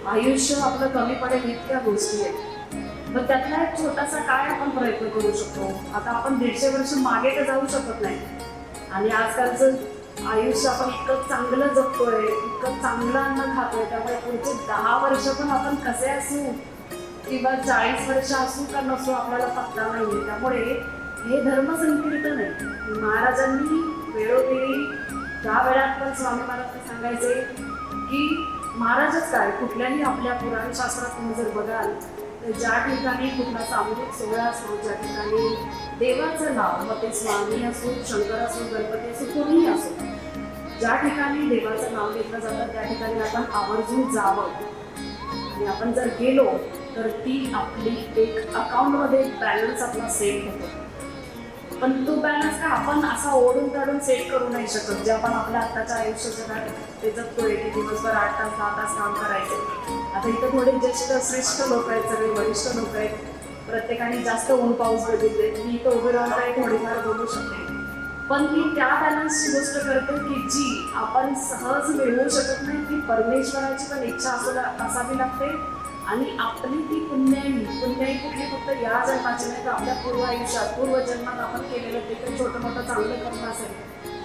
आयुष्य आपलं कमी पडेल इतक्या गोष्टी आहेत. मग त्यातला एक छोटासा काय आपण प्रयत्न करू शकतो. आता आपण 150 वर्ष मागे तर जाऊ शकत नाही आणि आजकालचं आयुष्य आपण इतकं चांगलं जगतोय, इतकं चांगलं अन्न खातोय, त्यामुळे पुढचे 10 वर्ष पण आपण कसे असू किंवा 40 वर्ष असू का नसू आपल्याला पत्ता नाहीये. त्यामुळे हे धर्मसंकीर्तन आहे. महाराजांनी वेळोवेळी त्या वेळात पण स्वामी महाराज सांगायचे की महाराजच काय, कुठल्याही आपल्या पुराणशास्त्रात तुम्ही जर बघाल तर ज्या ठिकाणी कुठला सामूहिक सोहळा असतो, ज्या ठिकाणी देवाचं नाव, मग ते स्वामी असो, शंकर असो, गणपती असो, कोणीही असो, ज्या ठिकाणी देवाचं नाव घेतलं जातं त्या ठिकाणी आपण आवर्जून जावं. आणि आपण जर गेलो तर ती आपली एक अकाउंटमध्ये बॅलन्स आपला सेट होतो. पण तो बॅलन्स काय आपण असा ओढून काढून सेट करू नाही शकत. जे आपण आपल्या आत्ताच्या आयुष्य जगात ते जगतोय की दिवसभर 8 तास 10 तास काम करायचं. आता इथं थोडे ज्येष्ठ श्रेष्ठ लोक आहेत, सगळे वरिष्ठ लोक आहेत, प्रत्येकाने जास्त ऊन पाऊस बघितले. मी इथं उभे राहून काही थोडीफार बोलू शकते, पण मी त्या बॅलन्सची गोष्ट करते की जी आपण सहज मिळवू शकत नाही. ती परमेश्वराची पण इच्छा असावी लागते. आणि आपली ती पुण्याई कुठली फक्त या जन्माची नाही तर आपल्या पूर्व आयुष्यात पूर्वजन्मात आपण केलेलं ते काही छोटं मोठं चांगलं कर्म असेल,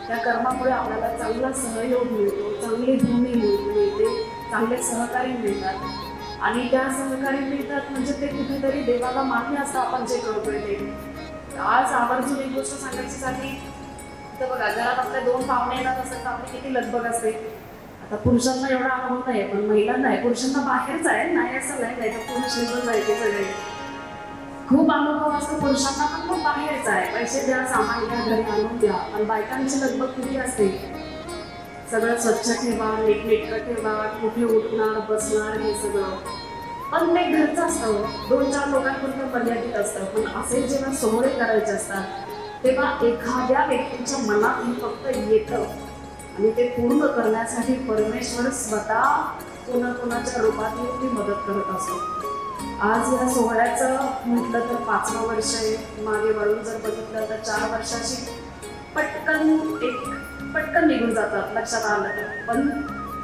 त्या कर्मामुळे आपल्याला चांगला सहयोग मिळतो, चांगली भूमी मिळते, चांगले सहकारी मिळतात. आणि त्या सहकारी मिळतात म्हणजे ते कुठेतरी देवाला मान्य असतं आपण जे करतोय ते. आज आवर्जून एक गोष्ट सांगायची झाली तर बघा, घरात आपल्या 2 पाहुणे येतात असतात तर आपली किती लगबग असते. आता पुरुषांना एवढा अनुभव नाही, पण महिलांना आहे. पुरुषांना बाहेरच आहे, नाही असं नाही तर पुरुष निघून जायचे सगळे. खूप अनुभव असतो पुरुषांना, पण खूप बाहेरच आहे. पैसे द्या, सामान घ्या, घरी आणून द्या. पण बायकांची लगबग किती असते, सगळं स्वच्छ ठेवा, नीटनेटकं ठेवा, कुठे उठणार बसणार हे सगळं. पण ते घरचं असतं, 2-4 लोकांपर्यंत मर्यादित असतं. पण असे जेव्हा सोहळे करायचे असतात तेव्हा एखाद्या व्यक्तीच्या मनात हे फक्त येतं आणि ते पूर्ण करण्यासाठी परमेश्वर स्वतः कोणाच्या रूपात येऊन ती मदत करत असतो. आज या सोहळ्याचं म्हटलं तर 5वं वर्ष आहे. मागे वळून जर बघितलं तर 4 वर्षाची पटकन निघून जातात लक्षात आलं तर. पण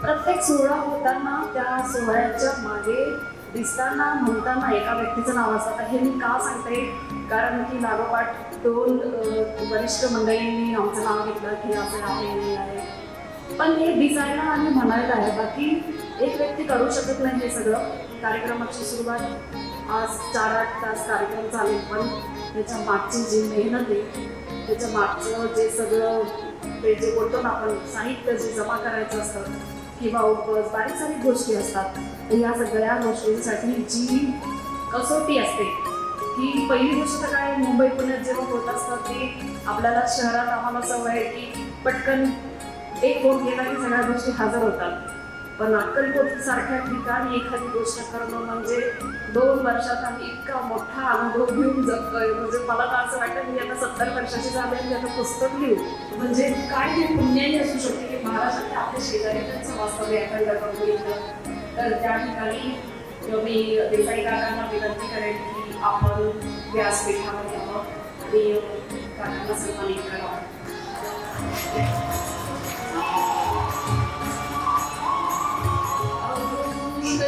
प्रत्येक सोहळा होताना त्या सोहळ्याच्या मागे दिसताना म्हणताना एका व्यक्तीचं नाव असतं. हे मी का सांगते, कारण की लागोपाठ 2 वरिष्ठ मंडळींनी आमचं नाव घेतलं की असं आहे हे आहे. पण हे दिसायला आणि म्हणायला आहे, बाकी एक व्यक्ती करू शकत नाही हे सगळं. कार्यक्रमाची सुरुवात आज 4-8 तास कार्यक्रम चालेल, पण त्याच्या मागची जी मेहनत आहे, त्याच्या मागचं जे सगळं ते जे बोलतो ना आपण साहित्य जे जमा करायचं असतं किंवा उपवास बारीक सारीक गोष्टी असतात, तर या सगळ्या गोष्टींसाठी जी कसोटी असते ही पहिली गोष्ट तर काय, मुंबई पुण्यात जेव्हा होत असतात ती आपल्याला शहरात आम्हाला सवय आहे की पटकन एक फोन केला की सगळ्या गोष्टी हजर होतात. पण अक्कलकोट सारख्या ठिकाणी एखादी गोष्ट करणं म्हणजे 2 वर्षात आम्ही इतका मोठा अनुभव घेऊन जगतोय. म्हणजे मला तर असं वाटतं मी आता 70 वर्षाची झाले आणि आता पुस्तक लिहू म्हणजे काय हे पुण्याही असू शकते की महाराष्ट्रात आपल्या शेजारी त्यांचं वास्तव्य अखंडकोट इथं. तर त्या ठिकाणी मी देसाई काकांना विनंती करेन की आपण व्यासपीठावर यावं आणि काकांना सन्मानित करावं.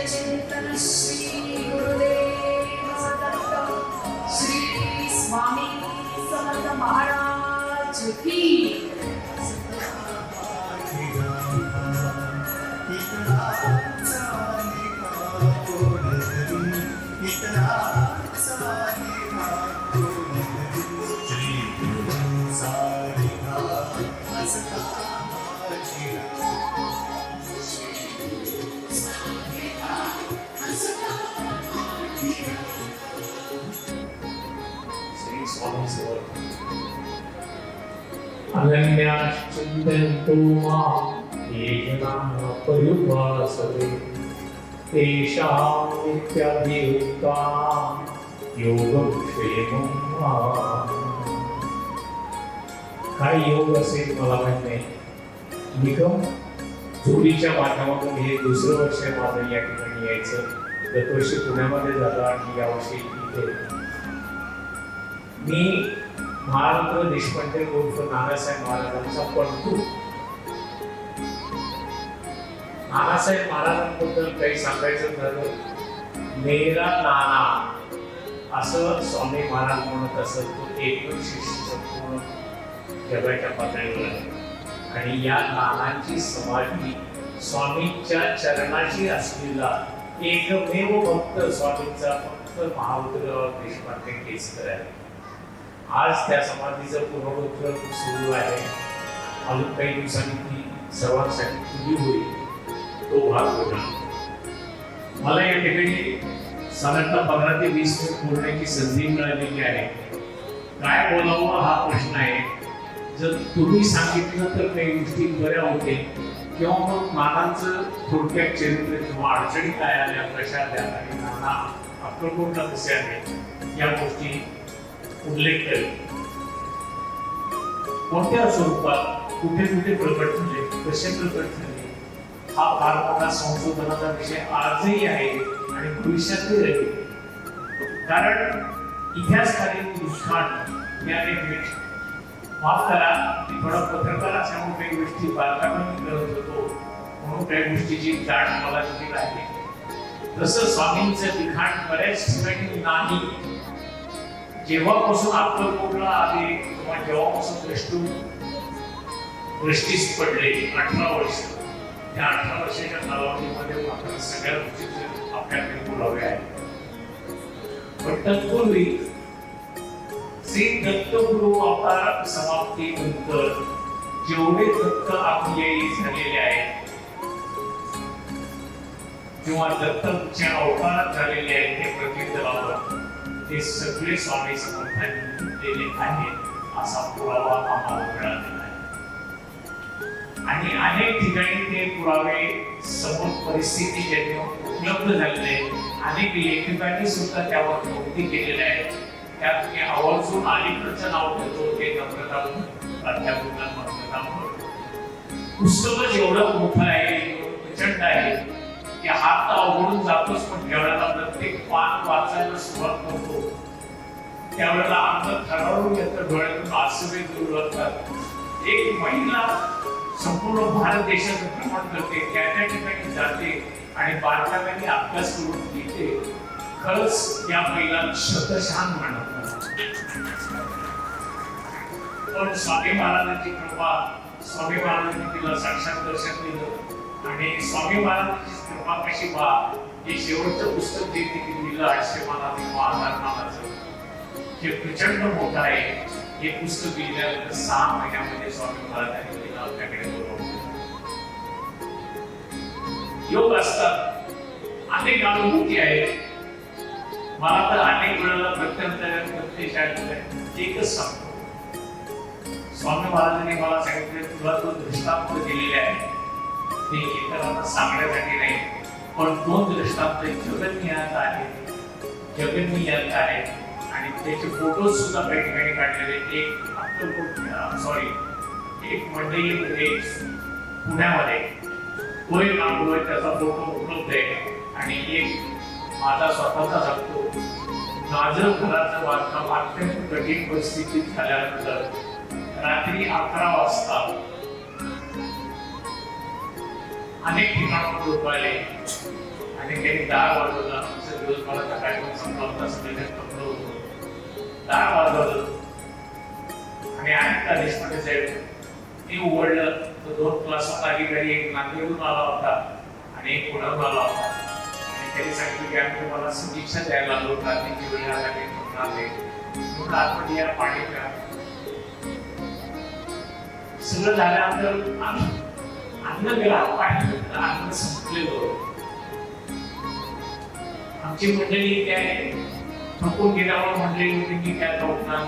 चिंतन श्री गुरुदेव दत्त श्री स्वामी समर्थ महाराज की. अनन्याश्चिन्तयन्तो मां ये जनाः पर्युपासते तेषां नित्याभियुक्तानां योगक्षेमं काय योग असेल मला माहित नाही. निगम जोडीच्या माध्यमातून हे 2रं वर्ष माझं या ठिकाणी यायचं. गतवर्षी पुण्यामध्ये झालं आणि यावर्षी इथे. मी महाराष्ट्र देशपांडे उर्फ नानासाहेब महाराजांचा पणतू. नानासाहेब महाराजांबद्दल काही सांगायचं झालं, मेरा नाना असं स्वामी महाराज म्हणत असत. तो एकमेव शिष्य संपूर्ण जगाच्या पातळीवर आहे आणि या नानांची समाधी स्वामींच्या चरणाशी असलेला एकमेव भक्त स्वामींचा फक्त महाउद्रव देशपांडे केसकर आहे. आज त्या समाधीचं पुनरुत्थान सुरू आहे. अजून काही दिवसांनी ती सर्वांसाठी खुली होईल. तो भाग होता. मला या ठिकाणी साधारणतः 15 ते 20 मिनिट बोलण्याची संधी मिळालेली आहे. काय बोलावं हा प्रश्न आहे. जर तुम्ही सांगितलं तर काही गोष्टी बऱ्या होतील किंवा मग नानांचं थोडक्यात चरित्र किंवा अडचणी काय आल्या, कशा आल्या आणि नाना अक्कलकोटला कसे आले या गोष्टी उल्लेख करेल. कोणत्या स्वरूपात कुठे कुठे प्रकट झाले, कसे प्रकट झाले हा फार मोठा संशोधनाचा विषय आजही आहे आणि भविष्यातही राहील. कारण इतिहासकालीन दृष्टांत या एक माफ करा, मी थोडा पत्रकार असल्यामुळे काही गोष्टी बारकाईने करत होतो म्हणून काही गोष्टीची जाण मला देखील आहे. जसं स्वामींचं लिखाण बऱ्याच ठिकाणी नाही. जेव्हापासून अक्कलकोटला आले किंवा जेव्हापासून दृष्टीस पडले 18 वर्ष, त्या 18 वर्षाच्या कालावधीमध्ये मात्र सगळ्या गोष्टीचे आपल्याकडे पुरावे आहेत. पण तत्पूर्वी श्री दत्तगुरु अवतार समाप्तीनंतर जेवढे दत्त अनुयायी झालेले आहेत किंवा दत्तचे अवतार झालेले आहेत ते प्रतिनिधित्व ते सगळे स्वामी समर्थांनी दिलेले आहेत असा पुरावा आम्हाला मिळालेला आहे. आणि अनेक ठिकाणी ते पुरावे समोर परिस्थितीजन्य उपलब्ध झालेले आहेत. अनेक लेखकांनी सुद्धा त्यावर नोंदी केलेल्या आहेत. त्यात मी आवर्जून अलीकडचं नाव घेतो ते नम्रता प्राध्यापक नम्रता पुस्तकच एवढं मोठं आहे, प्रचंड आहे की हात अवघडून जातोच. पण ज्यावेळेला प्रत्येक पान वाचायला सुरुवात करतो त्यावेळेला अंग थरारून येतं, डोळ्यातून आसवे दूर लागतात. एक महिला संपूर्ण भारत देशाचं भ्रमण करते, त्या त्या ठिकाणी जाते आणि बारकाव्याने अभ्यास करून लिहिते. खरंच या महिला शतशः म्हणतात. पण स्वामी महाराजांची कृपा, स्वामी महाराजांनी तिला साक्षात दर्शन दिलं आणि स्वामी महाराजांची कृपा कशी व्हा हे शेवटचं पुस्तक जे तिने लिहिलं 800 मानाने महाराज नावाचं, जे प्रचंड मोठं आहे. हे पुस्तक लिहिल्यानंतर 6 महिन्यामध्ये स्वामी महाराजांनी तिला आपल्याकडे बोलवलं. योग असतात, अनेक अनुभूती आहेत. मला तर अनेक वेळेला प्रत्येक एकच सांगतो. स्वामी महाराजांनी मला सांगितले तुला तो दृष्टांत दिलेले आहे ते इतरांना सांगण्यासाठी नाही, पण 2 दृष्टांत जगन्नियत आहेत, जगन्नियत आहेत आणि त्याचे फोटो सुद्धा काही ठिकाणी काढलेले. एक मंडळीमध्ये पुण्यामध्ये तो एक अनुभव आहे, त्याचा फोटो उपलब्ध आहे. आणि एक माझा स्वतःचा सांगतो. माझं घराचं बांधकाम अत्यंत कठीण परिस्थितीत झाल्यानंतर रात्री 11 वाजता अनेक ठिकाणावर लोक आले आणि त्यांनी दार वाजवलं. आमचा दिवस मला सकाळी पण संपला होता, सगळ्यांना कपडं होतं. दार वाजवलं आणि अनेक देशपांडे साहेब मी उघडलं तर 2 क्लासात अधिकारी, एक नांदेडून आला होता आणि एक पुण्याहून आला होता. त्यांनी सांगितलं की आम्ही तुम्हाला सदिच्छा द्यायला आलो, रात्रीची वेळ आली म्हणून आतमध्ये या पाणी प्या. सगळं झाल्यानंतर अन्न गेला, पाणी अन्न संपलेलं. आमची मंडळी काय थकून गेल्यावर मंडळी होती की काय उठणार.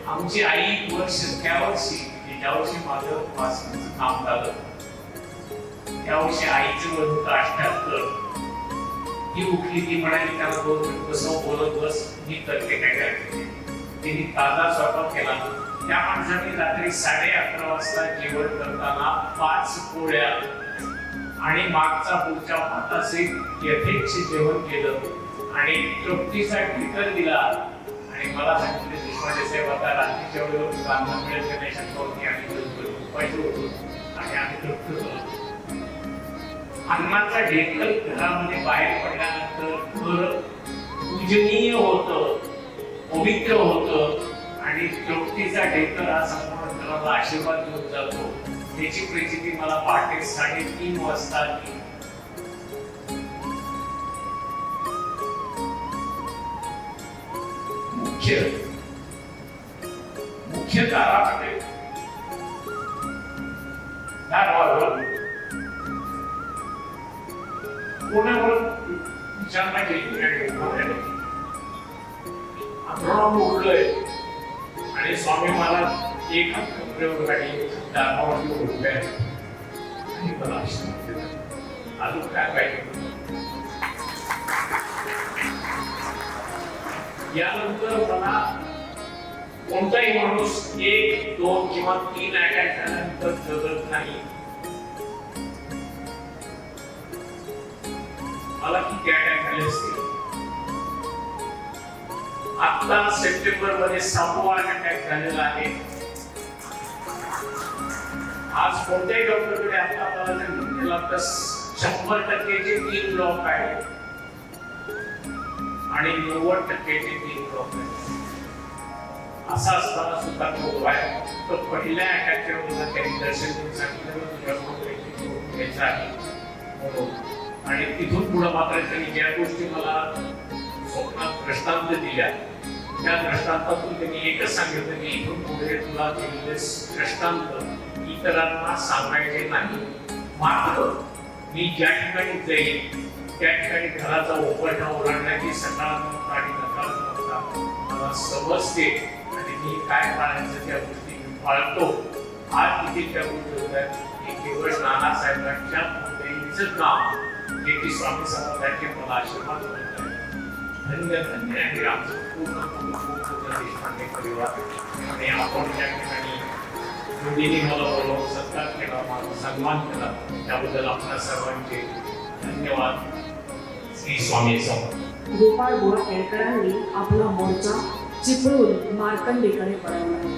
आमची आई त्या वर्षी ज्या वर्षी माझं वाचनाचं काम झालं त्या वर्षी आईचं वय होतं 78. ती उठली, ती म्हणाली त्याला 2 मिनिट बसव, बोलत बस, मी करते काय करायचं. तिने ताजा स्वयंपाक केला. त्या माणसाने रात्री 11:30 वाजता जेवण करताना 5 पोळ्या आणि मागचा पुढच्या भाताचे यथेच्छ जेवण केलं आणि तृप्तीचा ढेकर दिला. आणि मला सांगितले देशपांडे साहेब आता रात्रीच्या वेळेवर कांदा मिळेल का नाही शंका होती आणि उपायचं होतं आणि आम्ही तृप्त झालो. अन्नाचा ढेकर घरामध्ये बाहेर पडल्यानंतर पूजनीय होतं, पवित्र होतं आणि तृप्तीचा ढेकर हा संपूर्ण घराला आशीर्वाद देऊन जातो. त्याची प्रचिती मला पहाटे 3:30 वाजता आली. मुख्य दारामध्ये दार वाजवलं. कोणावरून विचारणा केली अंतरावर उठलोय आणि स्वामी महाराज एका कपड्यावर गाडी दारावरती उभे आणि मला आशीर्वाद देतात. अजून काय पाहिजे. यानंतर मला कोणताही माणूस 1, 2 किंवा 3 अटॅक झाल्यानंतर जगत नाही. मला किती अटॅक झाले असतील. आता सप्टेंबर मध्ये 6वा अटॅक झालेला आहे. आज कोणत्याही डॉक्टरकडे आता मला जर गेला तर 100%चे 3 ब्लॉक आहेत आणि 90%चे 3 ब्लॉक आहेत. असा असताना सुद्धा तो आहे तर पहिल्या अटॅकच्या वेळेला त्यांनी दर्शन देऊन सांगितलं तुझ्याकडून घ्यायचं आहे म्हणून. आणि तिथून पुढे मात्र त्यांनी ज्या गोष्टी मला स्वप्नात दृष्टांत दिल्या त्या दृष्टांतातून त्यांनी एकच सांगितलं की इथून पुढे तुला दिलेले दृष्टांत इतरांना सांगायचे नाही. मात्र मी ज्या ठिकाणी जाईल त्या ठिकाणी घराचा उघडा ओलांडण्याची सकारात्मकता आणि नकारात्मकता मला समजते आणि मी काय पाळायचं त्या गोष्टी मी पाळतो. आज किती त्या गोष्टी होत आहेत की केवळ नानासाहेबांच्या मुलींचं काम जे की स्वामी समर्थांचे मला आशीर्वाद मिळत आहे. धन्य धन्य आहे आमचं पूर्ण देशपांडे परिवार. आणि आपण त्या ठिकाणी मोदींनी मला बोलवून सत्कार केला, माझा सन्मान केला त्याबद्दल आपल्या सर्वांचे धन्यवाद. श्री स्वामी समर्थ. गोपाळ बुवा केळकरांनी आपला मोर्चा चिपळून मार्कंडेकडे वळवला.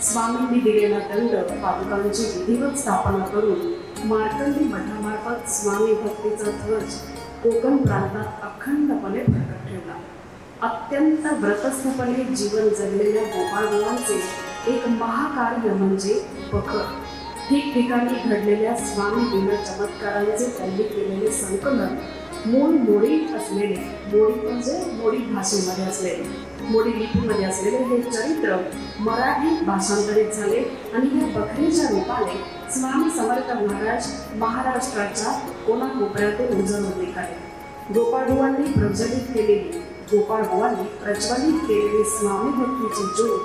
स्वामींनी दिलेला दंड पादुकांची विधिवत स्थापना करून मार्कंडी मठामार्फत स्वामी भक्तीचा ध्वज कोकण प्रांतात अखंडपणे प्रकट ठेवला. अत्यंत व्रतस्थपणे जीवन जगलेल्या गोपाळ बुवांचे एक महाकार्य म्हणजे बखर. ठिकठिकाणी घडलेल्या स्वामी बिना चमत्कारांचे त्यांनी केलेले संकलन मूळ मोडी असलेले, मोडी म्हणजे मोडी भाषेमध्ये असलेले, मोडी लिपीमध्ये असलेले हे चरित्र मराठी भाषांतरित झाले आणि या बखरीच्या रूपाने स्वामी समर्थ महाराज महाराष्ट्राच्या कोणाकोपऱ्यातून उजळून निघाले. गोपाळबुवांनी प्रज्वलित केलेली स्वामी भक्तीची ज्योत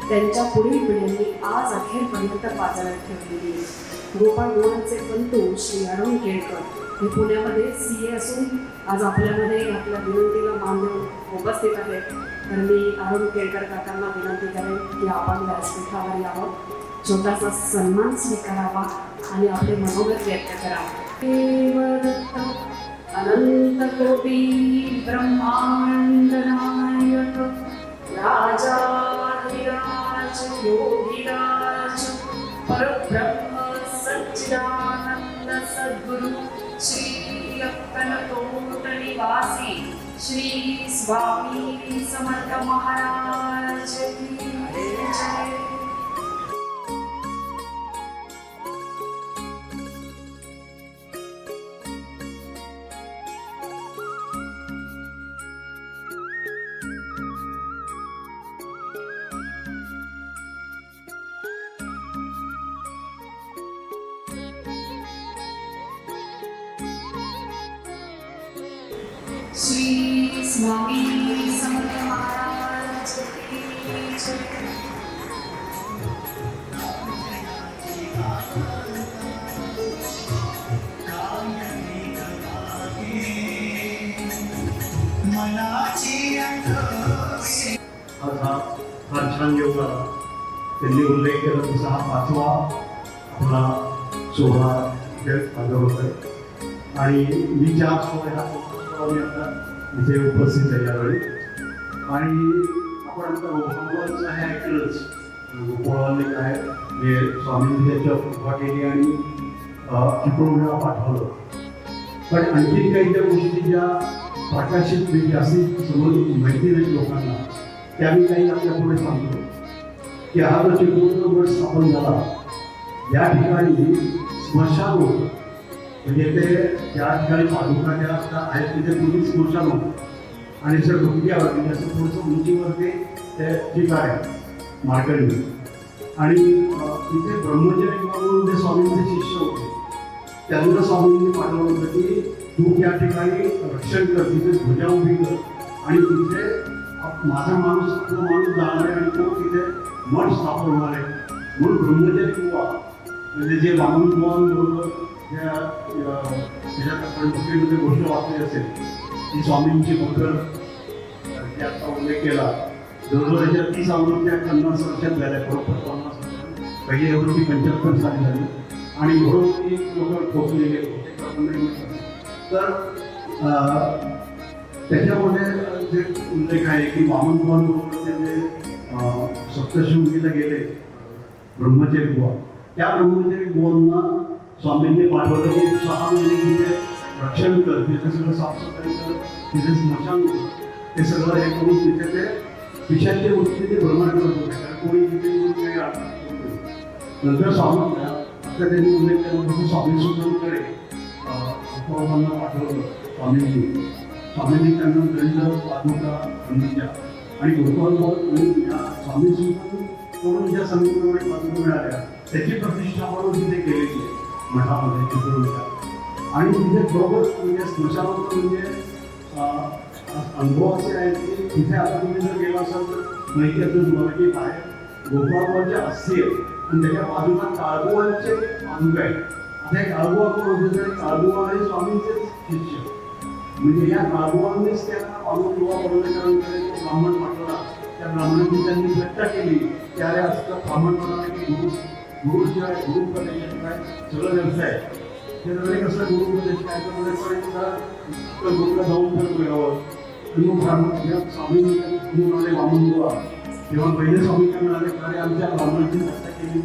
त्यांच्या पुढील पिढ्यांनी आज अखेरपर्यंत पाजळत ठेवलेली. गोपाळबुवांचे पंतू श्री अरुण केळकर हे पुण्यामध्ये CA असून आज आपल्यामध्ये आपल्या विनंतीला मान देऊन उपस्थित आहेत. तर मी अरुण केळकर काकांना विनंती करेन की आपण व्यासपीठावर यावं, छोटासा सन्मान स्वीकारावा आणि आपले मनोगत व्यक्त करावे. अनंत कोटी ब्रह्मांड नायक राजाधिराज योगिराज परब्रह्म सच्चिदानंद सद्गुरु श्री अक्कलकोट निवासी श्री स्वामी समर्थ महाराज की जय. श्री स्वामी समर्थ महाराज की जय. आज हा फार छान योग आला. त्यांनी उल्लेख केला तसा हा 5वा आपला सोहळा होत आहे आणि मी ज्या सोहळ्या इथे उपस्थित आहे यावेळी. आणि आपण आता गोपाळांचं हे ऐकलंच. गोपाळांनी काय जे स्वामींनी त्याच्या कृपा केली आणि चिपळूण वेळा पाठवलं. पण आणखी काही ज्या गोष्टी ज्या प्रकाशित जास्ती समोर माहिती नाही लोकांना त्या मी काही आपल्या पुढे सांगतो की हा जो चिपळूणचा गट स्थापन झाला या ठिकाणी स्मशान होतं. म्हणजे ते त्या ठिकाणी पादुका ज्या आहेत तिथे पूर्वी स्मशान होतं आणि सर डोंगरावर म्हणजे असं थोडंसं उंचीवरती ते ठिकाण आहे मार्कंडी. आणि तिथे ब्रह्मचारी म्हणून जे स्वामींचे शिष्य होते त्यांना स्वामींनी पाठवलं होतं की तू त्या ठिकाणी रक्षण कर, तिथे ध्वजा उभी कर आणि तिथे माझा माणूस आपला माणूस जाणार आहे आणि तो तिथे मठ स्थापवणार आहे. म्हणून ब्रह्मचारी बुवा म्हणजे जे वामन बुवांबरोबर ज्या त्याच्या कंट्रीमध्ये गोष्ट वाचली असेल ती स्वामींची बद्दल त्याचा उल्लेख केला. जवळजवळ त्याच्या 30 आवृत्त्या 50 वर्षात झाल्या, बरोबर 50 वर्षात. पहिली आवृत्ती 75 साली झाली आणि घरोघरी लोक पोचलेले होते. तर त्याच्यामध्ये जे उल्लेख आहे की वामन बुवांबरोबर ते जे सप्तशृंगीला गेले ब्रह्मचारी बुवा, त्या ब्रह्मचारी बुवांना स्वामींनी पाठवलं की 6 महिने तिथे रक्षण कर, तिथे सगळं साफसफाई कर, तिथे स्मशान ते सगळं हे करून तिथे ते विषयाचे वृत्ती ते भ्रमण करत होते. कारण कोणी तिथे येऊन काही अडचण नंतर स्वामी आता त्यांनी उल्लेख केला स्वामी सुद्धांकडे गोपाळांना पाठवलं स्वामींनी. स्वामींनी त्यांना दंड पादुका दिल्या आणि गोपाळ स्वामी सुद्धांकडून ज्या संगीतामुळे पादुका मिळाल्या त्याची प्रतिष्ठा म्हणून तिथे केलेली आहे मठामध्ये चित्रकूटच्या. आणि तिथे बरोबर म्हणजे स्मशानाचं म्हणजे अनुभव असे आहेत की तिथे आता तुम्ही जर गेला असाल तर माहिती असेल तुम्हाला की बाहेर गोपाळांच्या अस्थी आहेत आणि त्याच्या बाजूला काळगोवांचे पादुका आहेत. आता हे काळगोवा कोण होते तर काळगोवा हे स्वामींचेच शिष्य. म्हणजे या काळगोवांनीच त्यांना पादुका बनवण्याकडे ब्राह्मण पाठवला. त्या ब्राह्मणांनी त्यांनी चर्चा केली त्यारे असं ब्राह्मण म्हणाले की गुरुशिवाय गुरुपदेश काय सगळं व्यवसाय त्याच्याकडे कसं गुरुपदेश काय तर गुरुला जाऊन तर यावं. आणि मग ब्राह्मण स्वामी वामन बुवा तेव्हा पहिले स्वामी काय म्हणाले अरे आमच्या ब्राह्मणाची चर्चा केली.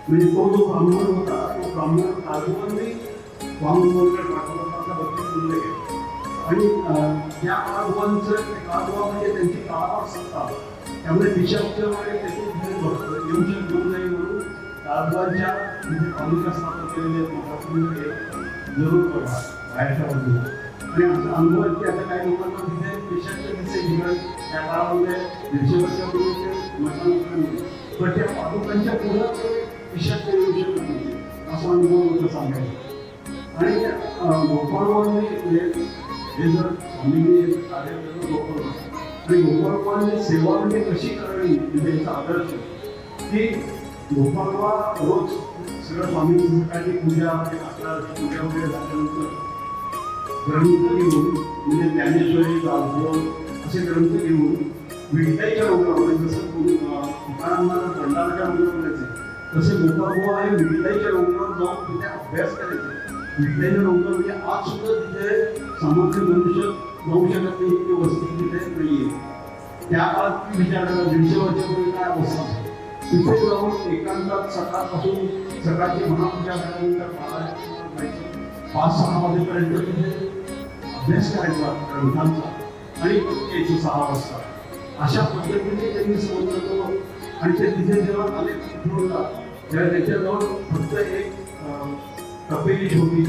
म्हणजे तो जो ब्राह्मण होता तो ब्राह्मण काळगोवांनी वामन बुवाकडे पाठवला असा भक्ती उल्लेख आहे. आणि त्या काळगोवांचं काळगोवा म्हणजे त्यांची काळावर सत्ता त्यामुळे पिशाचं वगैरे त्याचे येऊ शकतो नाही म्हणून काळगोवांच्या तिथे पालिका स्थापन केलेली आहेत. जरूर बघा बाहेरच्या बाजूला. आणि आमचा अनुभव आहे की आता काही लोकांना तिथे पेशाचे दिसे घेऊन त्या काळामध्ये 150 वर्षापूर्वीचे मठांमध्ये पण त्या पादुकांच्या पुढं ते पेशाचे येऊ शकत नाही असा अनुभव होता सांगायचा. आणि गोपाळवांनी हे जर स्वामींनी कार्य केलं गोपाळ आणि गोपाळवांनी सेवा म्हणजे कशी करावी म्हणजे याचा आदर्श की गोपाळवा रोज सगळं स्वामींची सकाळची पूजा पूजा वगैरे झाल्यानंतर ग्रंथ घेऊन म्हणजे ज्ञानेश्वरी दासबोध असे ग्रंथ घेऊन विठ्ठलाच्या डोंगरावर जसं तुकारामांना भंडाराच्या डोंगरावर जायचे तसे गोपाळबुवा हे विठ्ठलाच्या डोंगरावर जाऊन तिथे अभ्यास करायचे. विठ्ठलाच्या डोंगरावर म्हणजे आज सुद्धा तिथे सामान्य मनुष्य जाऊ शकत नाही इतकी वस्ती तिथे नाहीये. त्या काळात विचार करा 150 वर्षापूर्वी काय अवस्था तिथे जाऊन एकांतात सकाळपासून सकाळची महापूजा झाल्यानंतर 5-6 वाजेपर्यंत तिथे अभ्यास करायचा ग्रंथांचा आणि यायचं 6 वाजता. अशा पद्धतीने त्यांनी समजलं. आणि ते तिथे जेव्हा आले तेव्हा त्याच्याजवळ फक्त एक कपेली होती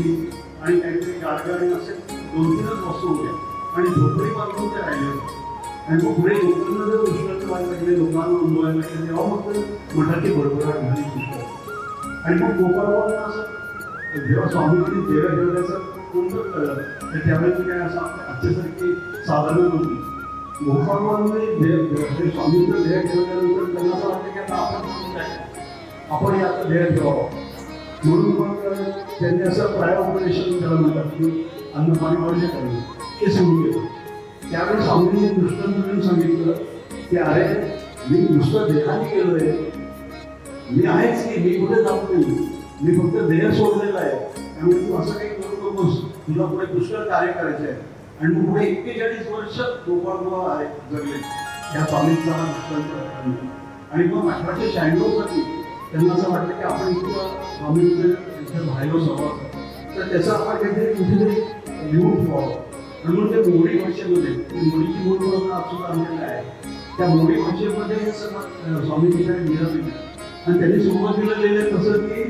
आणि काहीतरी गाडगाडी असे 2-3च वस्तू होत्या आणि झोपडी बांधून ते राहिले होते. आणि मग पुढे लोकांना जर पुष्कळ व्हायला लागले लोकांना अनुभवायला लागले तेव्हा मग मठाची भरभराट झाली पुष्कळ. आणि मग गोपाळबाबांना असं जेव्हा स्वामींनी देव ठेवल्याचं कोणतं कळलं तर त्यावेळेस काय असं आजच्यासारखी साधनं नव्हती. गोपाळबाबांनी स्वामींचं देह ठेवल्यानंतर त्यांना असं वाटतं की आता आपण आता देह ठेवावं म्हणून मग त्यांनी असं प्रायोपदेशन त्याला म्हणतात की अन्न पाणी आवश्यक आहे हे सोडून गेलं. त्यावेळी स्वामींनी दृष्टांत सांगितलं की अरे मी नुसतं देहाने गेलोय मी आहेच की मी कुठे जात नाही मी फक्त देह सोडलेला आहे त्यामुळे तू असं काही करू नकोस तुला पुढे पुष्कळ कार्य करायचं आहे. आणि मग पुढे 41 वर्ष गोपाळबुवा आहे जगले या स्वामींचा दृष्टांत. आणि मग 1896 साली त्यांना असं वाटलं की आपण इतकं स्वामींचं इथं राहिलो स्वभाव तर त्याचं आपण काहीतरी कुठेतरी लिहून ठेवावं. म्हणून ते मोडी भाषेमध्ये मोडीची मूळ सुद्धा आमच्याकडे आहे त्या मोडी भाषेमध्ये हे सगळं स्वामींच्या लिहिलं आणि त्यांनी सुरुवातीला लिहिलं तसं की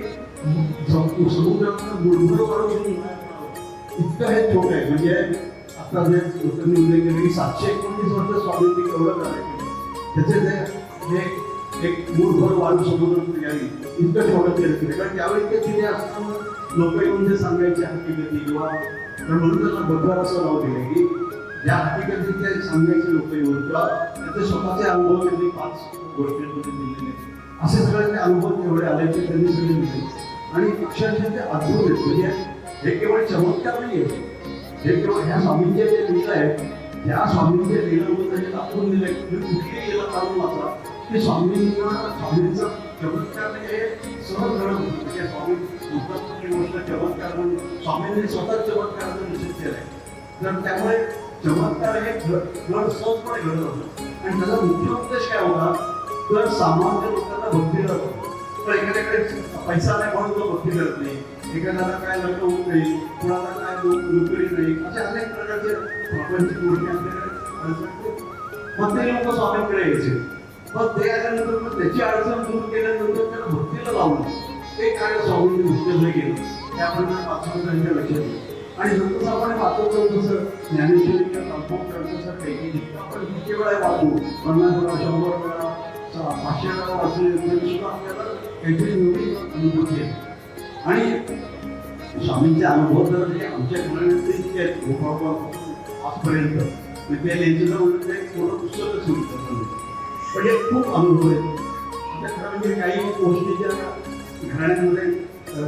समुद्रातून गुडभर वाढवून इतकं हे छोटं आहे. म्हणजे आता जे लोकांनी उल्लेख केले की 729 वर्ष स्वामींनी केवढं कार्य केलं, त्याचे ते एक गुडभर वाढू समुद्रात यावी इतकं छोटं केलं. कारण त्यावेळी ते तिथे असताना लोक येऊन जे सांगायचे हकीकती किंवा म्हणून त्यांना बद्धार असं नाव दिले की ज्या हकीकती ते सांगायचे लोक येऊन किंवा त्यांचे स्वतःचे अनुभव त्यांनी 5 गोष्टींमध्ये दिलेले असे सगळे ते अनुभव तेवढे आल्याचे त्यांनी सगळे दिले. आणि अक्षरशः ते अद्भुत आहेत. म्हणजे हे केवळ चमत्कार नाही आहे, हे केवळ ह्या स्वामींचे जे लीला आहेत त्या स्वामींच्या लीलामध्ये हे दाखवून दिले की कुठलीही लीला काढून वाचा की स्वामींचा चमत्कार म्हणजे हे सहज घडत होतं. म्हणजे स्वामी कुठली गोष्ट चमत्कार म्हणून स्वामींनी स्वतः चमत्काराचा निश्चित केलाय. तर त्यामुळे चमत्कार हे घड सहजपणे घडत होतं. आणि त्याचा मुख्य उद्देश काय होता तर सामान्य लोकांना भक्ती करतो. तर एखाद्याकडे पैसा नाही म्हणून तो भक्ती करत नाही, एखाद्याला काय लग्न होत नाही, कुणाला काय नोकरी नाही, अशा अनेक प्रकारचे प्रपंच गोष्टी आपल्याकडे. मग ते लोक स्वामींकडे यायचे. मग ते आल्यानंतर मग त्याची अडचण दूर केल्यानंतर त्याला भक्तीला लावलं. ते कार्य स्वामींनी निश्चित केलं. त्याप्रमाणे पाचवण्याच्या लक्षात येईल. आणि जसं आपण पाचवतो तसं ज्ञानेश्वरी किंवा तत्वज्ञानाचं काही आपण किती वेळा वाचू, 50 वेळा 100 वेळा 500 वेळा वाचले तरी सुद्धा आपल्याला काहीतरी नवीन अनुभूती आहे. आणि स्वामींचे अनुभव तर जे आमच्या मुलांचे इतके आहेत गोपाळपासून आजपर्यंत ते लेंचीला उलट एक पूर्ण पुस्तकच होईल. पण हे खूप अनुभव आहेत. खरं म्हणजे काही गोष्टीच्या घराण्यामध्ये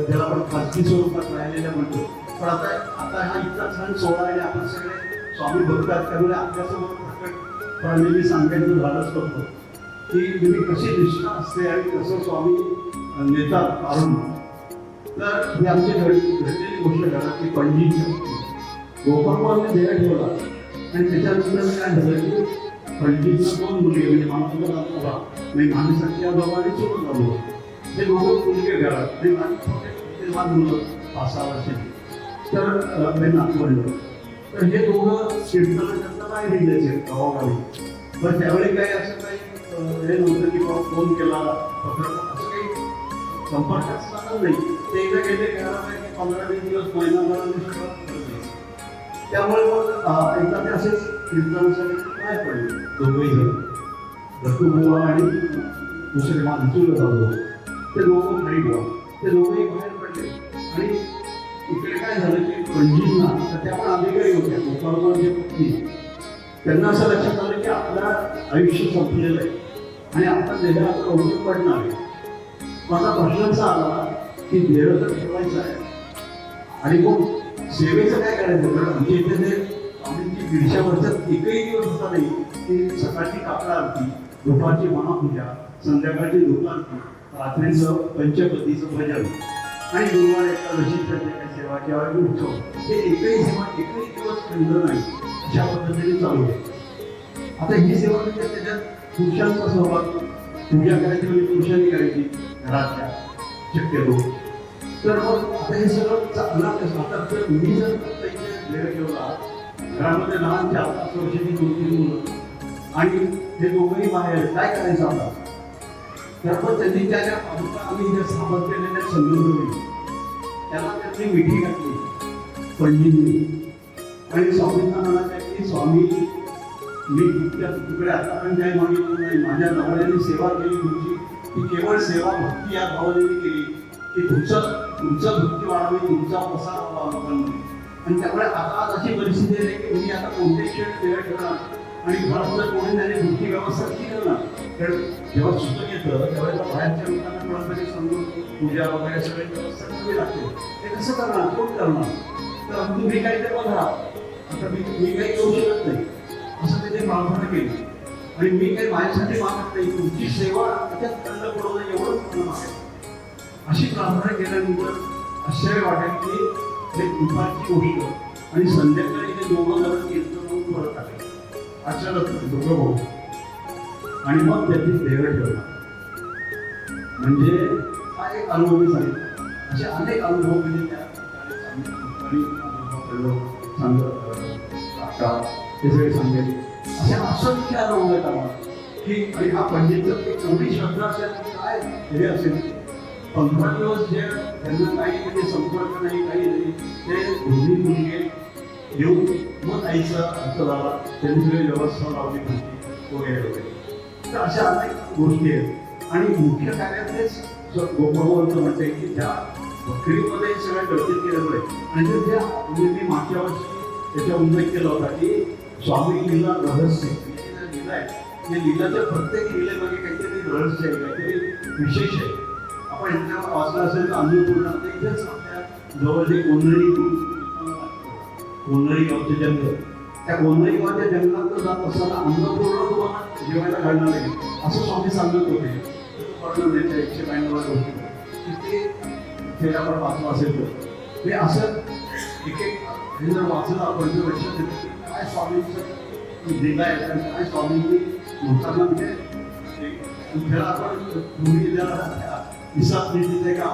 ज्याला आपण खाजगी स्वरूपात राहिलेल्या म्हणतो. पण आता हा इतका छान सोहळा आहे. आपण सगळे स्वामी भक्त आहेत त्यामुळे आपल्यासमोर प्रकटपणे मी सांगायचं झालंच करतो की तुम्ही कशी निष्ठा असते आणि कसं स्वामी नेतात काढून. तर ही आमची घडलेली गोष्ट करा की पंडितच्या गोपाळपाने देह ठेवला आणि त्याच्यानंतर काय झालं की पंडितला 2 मुलगे म्हणजे माणसाला नाही माणसाच्या बाबाने सोडून लावलं. ते दोघं मुलगे घरात ते लहान मुलं 5-6 वर्षाची. तर ते नातवंड. तर हे दोघं कीर्तनाच्या बाहेर निघायचे गावागावी. पण त्यावेळी काही असं काही हे नव्हतं की बाबा फोन केला असं काही संपर्कात साधन नाही. ते एकदा गेले घरामध्ये 15-20 दिवस महिनाभराने सुरुवात करते. त्यामुळे मग एकदा ते असेच कीर्तनासाठी काय पडले दोघंही जण दत्तूबुवा आणि दुसरे माणसूला जाऊ. ते दोघं घरी बुवा ते दोघंही बाहेर पडले. आणि इकडे काय झालं की पंडितना तर त्या पण अधिकारी होत्या गोपाळपांच्या पत्नी. त्यांना असं लक्षात आलं की आपलं आयुष्य संपलेलं आहे आणि आता देहाला अवघड पडणार आहे. माझा प्रश्न असा आला की देह तर ठेवायचा आहे आणि मग सेवेचं काय करायचं. कारण आमच्या इथे ते आमची 150 वर्षात एकही दिवस होता नाही की सकाळची काकडा आरती, दुपारची महापूजा, संध्याकाळची धूपारती, रात्रीचं पंचपदीचं भजन आणि गुरुवार एकादशीच्या जे काही सेवा किंवा उत्सव हे एकही दिवस खंड नाही अशा पद्धतीने चालू आहे. आता ही सेवा म्हणजे त्याच्यात पुरुषांचा सहभाग. पूजा करायची म्हणजे पुरुषांनी करायची घरातल्या शक्यतो. तर मग आता हे सगळं चालणार कसं. आता जर मी जर वेळ ठेवला घरामध्ये लहान 4-5 वर्षाची 2-3 मुलं आणि हे दोघंही बाहेर काय करायचं आता. तर मग त्यांनी त्या आम्ही जे स्थापन केलेल्या संगमरवरी त्याला त्यांनी मिठी घातली पंडितनी. आणि स्वामींना म्हणाले की स्वामी मी तुमच्याकडे आतापर्यंत काही मागितलं नाही. माझ्या नवऱ्याने सेवा केली तुमची ती केवळ सेवा भक्ती या भावनेने केली की तुमचं भक्ती वाढावी, तुमचा प्रसार व्हावा लोकांमध्ये. आणि त्यामुळे आता अशी परिस्थिती आहे की मी आता कोणत्याही क्षण वेळ ठेवणार आणि घरात जर कोणी त्याने भक्ती व्यवस्था केली ना. कारण जेव्हा सुचक येतं त्यावेळेला बाहेरच्या लोकांना कोणातरी समजून पूजा वगैरे सगळी व्यवस्था करावी लागते. ते कसं करणार, कोण करणार. तर तुम्ही काही ते बघा आता मी काही करू शकत नाही असं त्याने प्रार्थना केली. आणि मी काही माझ्यासाठी मागत नाही, तुमची सेवा त्याच्यात खंड पडू नये एवढंच मला मागायचं. अशी प्रार्थना केल्यानंतर आश्चर्य वाटेल की एक दुपारची गोष्ट आणि संध्याकाळी ते दोघं जण कीर्तन म्हणून परत आले. अचानक दोघं भाऊ आणि मग त्यांनी देह ठेवला. म्हणजे हा एक अनुभव मी सांगितला. असे अनेक अनुभव म्हणजे त्या ते सगळे सांगेल. असे असंख्य अनुभव आहेत आम्हाला की आणि हा पंडितचं एवढी श्रद्धा असेल काय हे असेल. 15 दिवस जे त्यांना काही म्हणजे संपर्क नाही, काही नाही, ते दोन्ही मुलगे येऊन मग आईचा अर्थ झाला, त्यांनी सगळी व्यवस्था लावली होती वगैरे. तर अशा अनेक गोष्टी आहेत. आणि मुख्य कार्यातलेच गोपाळवंत म्हणते की त्या बकरीमध्ये सगळ्या गळतीत केल्यामुळे आणि त्या म्हणजे मी मागच्या वर्षी त्याचा उल्लेख केला होता की स्वामी लीला रहस्य लीला आहे, या लीलाच्या प्रत्येक लीलेमध्ये काहीतरी रहस्य आहे, काहीतरी विशेष आहे. आपण यांच्यावर वाचलं असेल तर अन्नपूर्णा इथेच आपल्या जवळ जे कोंढरी गावचे जंगल, त्या कोंढरी गावच्या जंगलात जात असताना अन्नपूर्णा तुम्हाला जेवायला घालणार आहे असं स्वामी सांगत होते. 192 गोष्टी ते आपण वाचलं असेल तर असं एक हे जर वाचलं आपण तर लक्षात येतं की काय स्वामींचं दिलं आहे आणि काय स्वामींनी लोकांना म्हणजे त्याला आपण पूर्वी इसाद नीतीचे का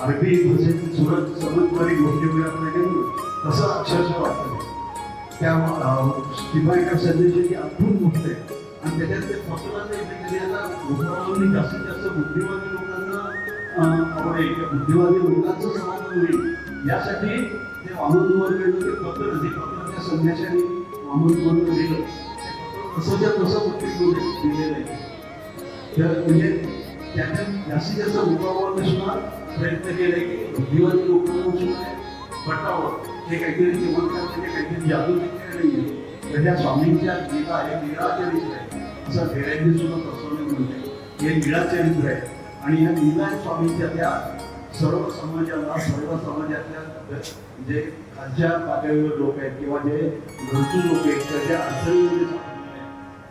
अरबी भाषेतील समजणारी गोष्टी वगैरे आपण ऐकलं तसं अक्षरशः वाटतं. त्या शिवायका संदेशाची अद्भुत गोष्ट आहे आणि त्याच्यात ते फक्त जास्तीत जास्त बुद्धिवादी लोकांना आवडेल किंवा बुद्धिवादी लोकांचं समाधान होईल यासाठी ते वामनवर ते पत्र त्या संदेशाने वामनवर दिलं. तसंच्या तसं गोष्टी दिलेलं आहे. तर म्हणजे त्याच्यात जास्तीत जास्त मुकाबला सुद्धा प्रयत्न केले की बुद्धिवादी लोकांना सुद्धा पटावं हे काहीतरी चमत्कार म्हणजे काहीतरी जादू नाही. तर त्या स्वामींच्या लीला आहे, लीळा चरित्र आहे असं धेऱ्यांनी सुद्धा प्रसन्न म्हणते. हे लीळा चरित्र आहे आणि ह्या लीला स्वामींच्या त्या सर्व समाजाला सर्व समाजातल्या जे खालच्या पातळीवर लोक आहेत किंवा जे गरजू लोक आहेत त्याच्या अडचणीमध्ये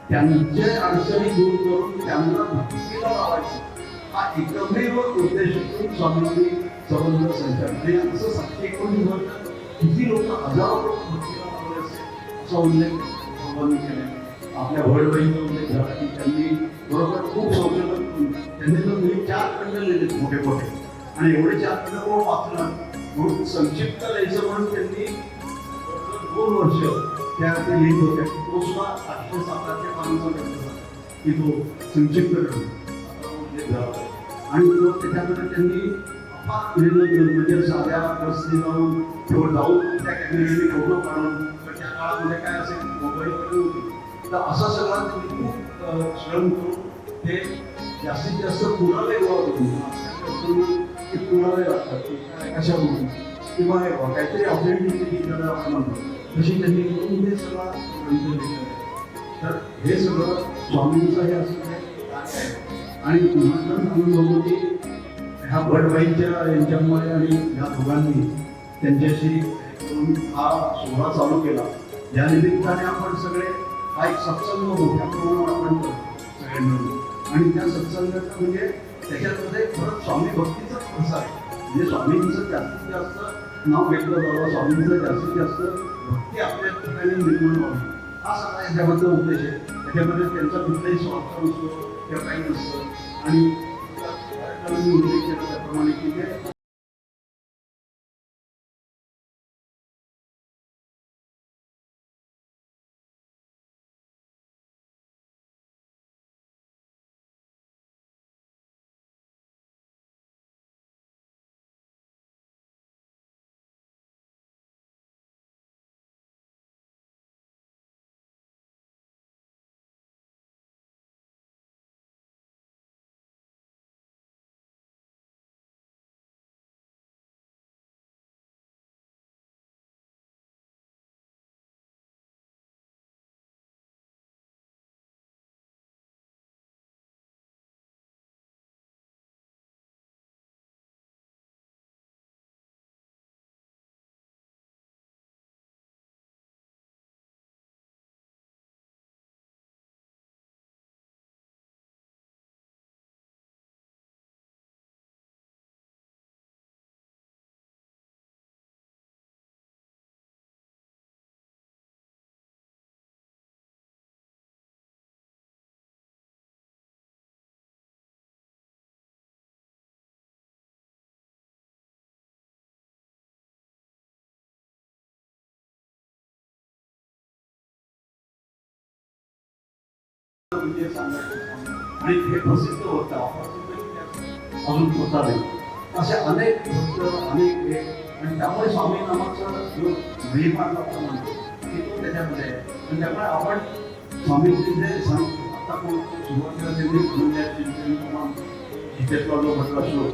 त्यांच्या अडचणी दूर करून त्यांना भक्तीला लावायचं हा एकमेव उद्देश स्वामींनी संबंध संचार म्हणजे असं 719 वर्ष किती लोक हजारो लोक भक्तीला लावले असेल असा उल्लेख सर्वांनी केला. आपल्या वडवळीचा उल्लेख झाला की त्यांनी बरोबर खूप संशोधन त्यांनी तर 4 खंड लिहिले मोठे मोठे आणि एवढे 4 खंड कोण वाचलं म्हणून संक्षिप्त लिहायचं म्हणून त्यांनी 2 वर्ष त्या ते लिहित होत्या. तो सुद्धा 807 पानांचा की तो संक्षिप्त झाला आणि तो त्याच्यामध्ये त्यांनी म्हणजे साध्या बसने जाऊन जाऊन त्या कॅमेऱ्याने फोटो काढून त्या काळामध्ये काय असेल मोबाईल होते तर असा सगळा त्यांनी खूप श्रम करून ते जास्तीत जास्त पुरावे गोळा करून ते पुरावे लागतात की काय कशामुळे किंवा काहीतरी ऑथेंटिसिटी ज्याला आपण म्हणतो तशी त्यांनी करून ते सगळा ग्रंथ लिहिलेला आहे. तर हे सगळं स्वामींचं हे असं आहे. आणि तुम्हाला सांगून बघू की ह्या भटबाईंच्या यांच्यामुळे आणि ह्या दोघांनी त्यांच्याशी हा सोहळा चालू केला. या निमित्ताने आपण सगळे हा एक सत्संग मोठ्या प्रमाणावर आपण करतो सगळे मिळून आणि त्या सत्संगाचा म्हणजे त्याच्यामध्ये परत स्वामी भक्तीचाच प्रसार आहे. म्हणजे स्वामींचं जास्तीत जास्त नाव घेतलं जावं, स्वामींचं जास्तीत जास्त भक्ती आपल्या ठिकाणी निर्माण व्हावी हा सगळा याच्याबद्दल उद्देश आहे. त्याच्यामध्ये त्यांचा कुठलाही स्वार्थ नसतो किंवा काही नसतं आणि उल्लेख केला त्याप्रमाणे की ते म्हणजे सांगायचं आणि हे प्रसिद्ध होतं. अजून होता नाही. असे अनेक भक्त अनेक हे आणि त्यामुळे स्वामी नामाचा जो महिमा आपण म्हणतो की तो त्याच्यामध्ये आहे. आणि त्यामुळे आपण स्वामींची जे आता कोण सुरुवातीला त्यांनी म्हणूया चिंतन किंवा गीतेतला जो म्हटला श्लोक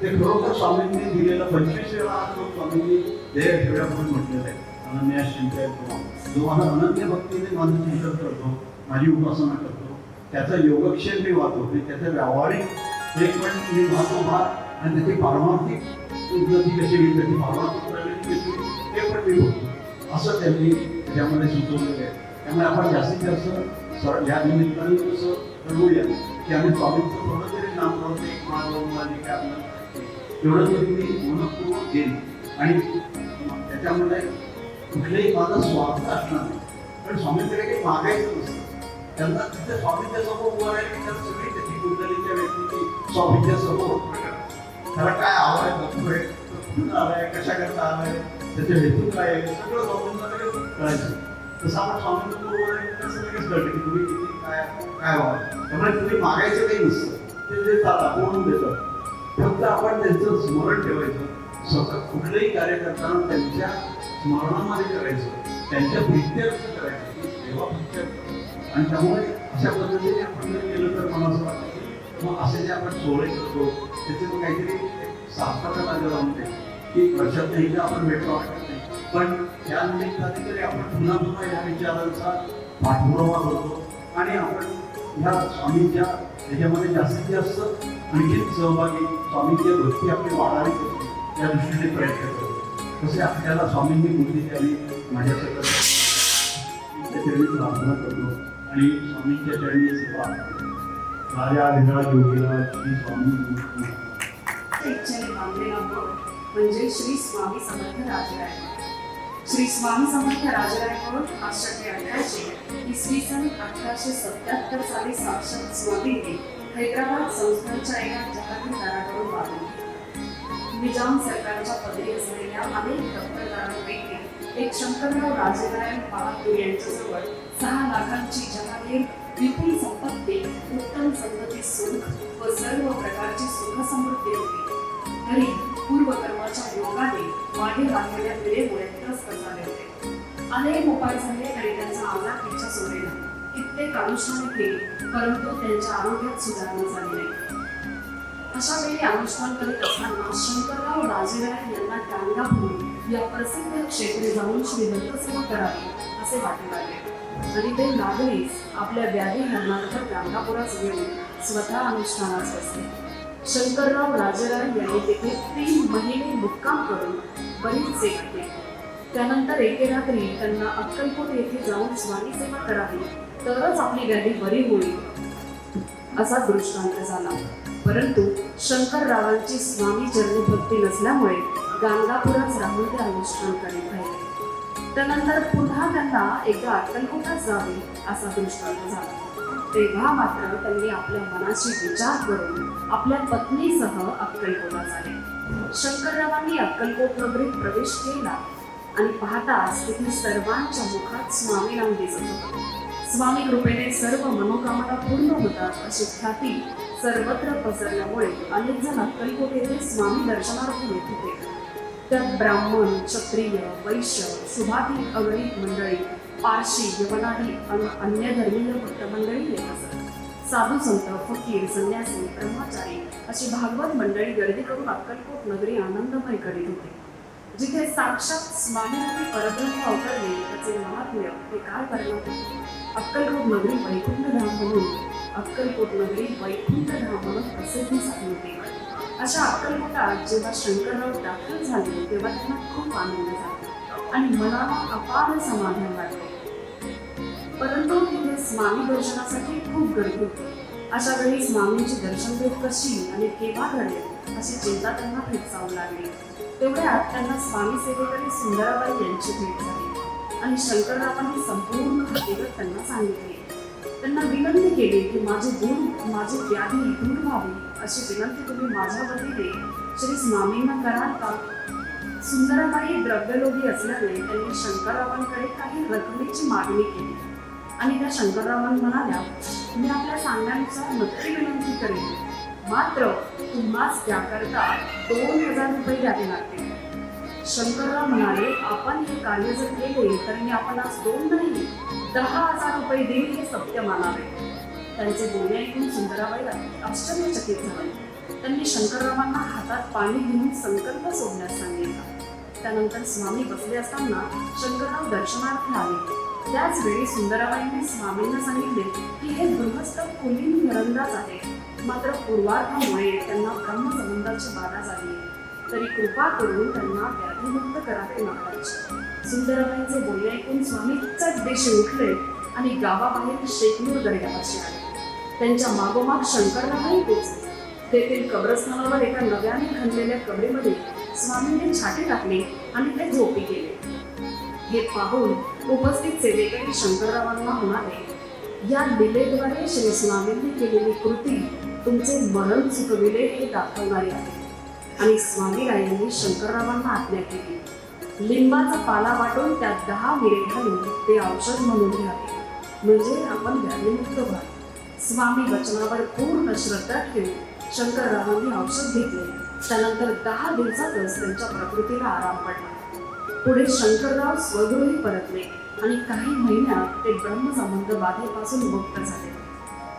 ते खरोखर स्वामींनी दिलेला 25 वेळा हा श्लोक स्वामींनी देह ठेवल्या म्हणून म्हटलेला आहे. अनन्या चिंतन किंवा जो माझा अनन्य भक्तीने माझं चिंतन करतो, माझी उपासना करतो, त्याचा योगक्षेम मी वाचतो, त्याचं व्यावहारिक एक पण मी वाचतो भाग आणि त्याची पारमार्थिक उन्नती कशी होईल, त्याची पारमार्थिक प्रगती कशी होईल ते पण मी बघतो. असं त्यांनी त्याच्यामध्ये सुचवलेलं आहे. त्यामुळे आपण जास्तीत जास्त या निमित्ताने कसं ठरवूया की आम्ही स्वामींचं थोडं तरी नाम करतो, एक मानवी काय आपल्याला एवढं तरी मी मनपूर्वक घेईन. आणि त्याच्यामध्ये कुठलेही माझा स्वार्थ असणार नाही. पण स्वामींकडे काही मागायचं नसतं. त्यांना तिथे स्वामींच्या समोर उभं राहिली तर सगळी त्याची कुंडलीच्या व्यक्तीची स्वामींच्या समोर त्याला काय आवाय बघतोय, कुठून आलाय, कशा करता आलाय, त्याचे हेतू काय आहे, सगळं स्वामींना कळायचं. तसं आपण स्वामींसमोर उभं राहिली तर लगेच कळतं की तुम्ही किती काय काय व्हावं. त्यामुळे तुम्ही मागायचं काही नसतं, ते देतात, आपण देतात. फक्त आपण त्यांचं स्मरण ठेवायचं. सतत कुठलंही कार्य करताना त्यांच्या स्मरणामध्ये करायचं, त्यांच्या प्रित्यर्थ करायचं, तेव्हा प्रित्यर्थ. आणि त्यामुळे अशा पद्धतीने आपण जर केलं तर मला असं वाटतं की मग असे जे आपण सोहळे करतो त्याचे मग काहीतरी सार्थकता लागलं म्हणते की वर्षात एकदा आपण भेटलो वाटत नाही. पण त्या निमित्ताने तरी आपण पुन्हा पुन्हा या विचारांचा पाठपुरावा करतो आणि आपण ह्या स्वामींच्या ह्याच्यामध्ये जास्तीत जास्त आणखी सहभागी, स्वामींची भक्ती आपली वाढावी करतो या दृष्टीने प्रयत्न करतो. तसे आपल्याला स्वामींनी बुद्धी द्यावी माझ्या सगळ्या चरणी प्रार्थना करतो आणि स्वामींच्या चरणी सेवा राजा विराज योगीला श्री स्वामी इच्छेने बांधलेला गड म्हणजे श्री स्वामी समर्थ राजराय. श्री स्वामी समर्थ राजराय गड 588 इसवी सन 1877 साली साक्षात स्वामींनी हैदराबाद संस्थानच्या एका जहागीरदाराकडून बांधली. निजाम सरकारच्या पदरी असलेल्या अनेक दफ्तरदारांपैकी एक शंकरराव राजेराय बहादूर यांच्याजवळ 6 लाखांची जहागीर, विपुल संपत्ती, उत्तम संतती सुख व सर्व प्रकारची सुख समृद्धी होती. तरी पूर्वकर्माच्या योगाने मागे लागलेल्या पिढीमुळे त्रस्त झाले होते. अनेक उपाय झाले तरी त्यांचा आजार इच्छा सोडेना. कित्येक अनुष्ठाने केली परंतु त्यांच्या आरोग्यात सुधारणा झाली नाही. अशा वेळी अनुष्ठान करीत असताना शंकरराव राजेराय यांना गाणगापूर या प्रसिद्ध क्षेत्री जाऊन श्री दत्तसेवा करावी असे वाटू लागले आणि ते लागलीच आपल्या व्याधी हरणार्थ गाणगापुरास घेऊन स्वतः अनुष्ठानास बसले. शंकरराव राजेराय यांनी तेथे 3 महिने मुक्काम करून बरीच सेवा केली. त्यानंतर एके रात्री त्यांना अक्कलकोट येथे जाऊन स्वामी सेवा करावी तरच आपली व्याधी बरी होईल असा दृष्टांत झाला. परंतु शंकररावांची स्वामी चरणी भक्ती नसल्यामुळे गाणगापुरात राहून ते अनुष्ठान करीत राहिले. त्यानंतर पुन्हा त्यांना एकदा अक्कलकोटात जावे असा दृष्टांत झाला. तेव्हा मात्र त्यांनी आपल्या मनाशी विचार करून आपल्या पत्नीसह अक्कलकोटात आले. शंकररावांनी अक्कलकोट नगरीत प्रवेश केला आणि पाहताच तिथे सर्वांच्या मुखात स्वामी नाम दिसत होतं. स्वामी कृपेने सर्व मनोकामना पूर्ण होतात अशी ख्याती सर्वत्र पसरल्यामुळे अनेक जण अक्कलकोट येथे स्वामी दर्शनार्थ येत होते. त्यात ब्राह्मण, क्षत्रिय, वैश्य, शुभाधिक अगणित मंडळी, पारशी, यवनादी आणि अन्य धर्मीय भक्त मंडळी येत असत. साधू संत, फकीर, संन्यासी, ब्रह्मचारी अशी भागवत मंडळी गर्दी करून अक्कलकोट नगरी आनंदमय करीत होते. जिथे साक्षात स्वामीरूपी परब्रह्म अवतरले त्याचे महात्म्य हे काय करणार. अक्कलकोट नगरी वैकुंठ धाम म्हणून प्रसिद्धीस आली होती. अशा अक्कलकोटात जेव्हा शंकरराव दाखल झाले तेव्हा त्यांना खूप आनंद झाला आणि मनाला अपार समाधान वाटले. परंतु तिथे स्वामी दर्शनासाठी खूप गर्दी होती. अशा वेळी स्वामींची दर्शन भेट कशी आणि केव्हा घडेल अशी चिंता त्यांना भेडसावू लागली. तेवढ्यात त्यांना स्वामी सेवेकरी सुंदराबाई यांची भेट झाली आणि शंकररावांनी संपूर्ण हकीकत त्यांना सांगितली. त्यांना विनंती केली की माझी व्याधी दूर व्हावी अशी विनंती तुम्ही माझ्या वतीने श्री स्वामींना कराल का. सुंदराबाई द्रव्यलोभी असल्याने त्यांनी शंकररावांकडे काही रकमेची मागणी केली आणि त्या शंकररावांना म्हणाल्या, मी आपल्या सांगण्यानुसार नक्की विनंती करेन मात्र तुम्हाच त्याकरता 2000 रुपये द्यावे लागतील. शंकरराव म्हणाले, आपण हे कार्य जर केले तर मी आपणास 2 नाही 10,000 रुपये देईल हे सत्य मानावे. त्यांचे बोलणे ऐकून सुंदराबाई आश्चर्यचकित झाले. त्यांनी शंकररावांना हातात पाणी घेऊन संकल्प सोडण्यास सांगितला. त्यानंतर स्वामी बसले असताना शंकरराव दर्शनार्थ आले. त्याच वेळी सुंदराबाईंनी स्वामींना सांगितले की हे गृहस्थ कुलीन घरंदाज आहे, मात्र पूर्वार्धामुळे त्यांना ब्रह्मसंबंधाची बाधा झाली आहे, तरी कृपा करून त्यांना व्याधीमुक्त करावे महाराज. सुंदराबाईंचे बोलणे ऐकून स्वामी चटदेशी उठले आणि गावाबाहेर शेकनूर दर्ग्यापाशी आले. त्यांच्या मागोमाग शंकररावही पोचले. तेथील कब्रस्थानावर एका नव्याने खणलेल्या कबरीमध्ये स्वामींनी छाती टाकली आणि ते झोपी गेले. हे पाहून उपस्थित सेवेकरी शंकररावांना म्हणाले, या लीलेद्वारे श्री स्वामींनी केलेली कृती तुमचे मरण चुकविले हे दाखवणारी आहे. आणि स्वामीरायांनी शंकररावांना आज्ञा केली, लिंबाचा पाला वाटून त्यात 10 मिरे घालून ते औषध म्हणून घ्यावे, म्हणजे आपण व्याधीमुक्त व्हाल. स्वामी वचनावर पूर्ण श्रद्धा ठेवून शंकररावांनी औषध घेतले. त्यानंतर 10 दिवसातच त्यांच्या प्रकृतीला आराम पडला. पुढे शंकरराव स्वगृही परतले आणि काही महिन्यात ते ब्रह्मसंबंध बाधेपासून मुक्त झाले.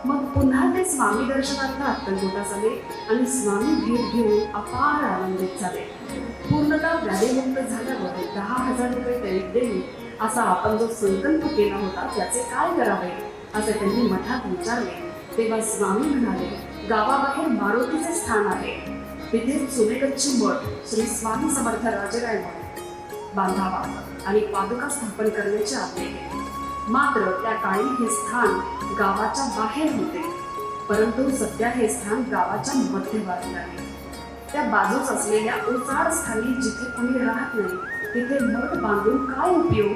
मग पुन्हा ते स्वामी दर्शनार्थ अक्कलकोटास आले आणि स्वामी भेट घेऊन अपार आनंदित झाले. पूर्णतः व्याधीमुक्त झाल्यावर 10,000 रुपये त्यांनी देईल असा आपण जो संकल्प केला होता त्याचे काय करावे असे त्यांनी मठात विचारले. तेव्हा स्वामी म्हणाले, गावाबाहेर मारुतीचे स्थान आहे, तिथे सुनेगच्ची मठ श्री स्वामी समर्थ राजराय मठ बांधावा आणि पादुका स्थापन करण्याची आज्ञा केली. मात्र त्या काळी हे स्थान गावाच्या बाहेर होते, परंतु सध्या हे स्थान गावाच्या मध्यभागी आहे. त्या बाजूस असलेल्या उसाड स्थानी जिथे कोणी राहत नाही तिथे मठ बांधून काय उपयोग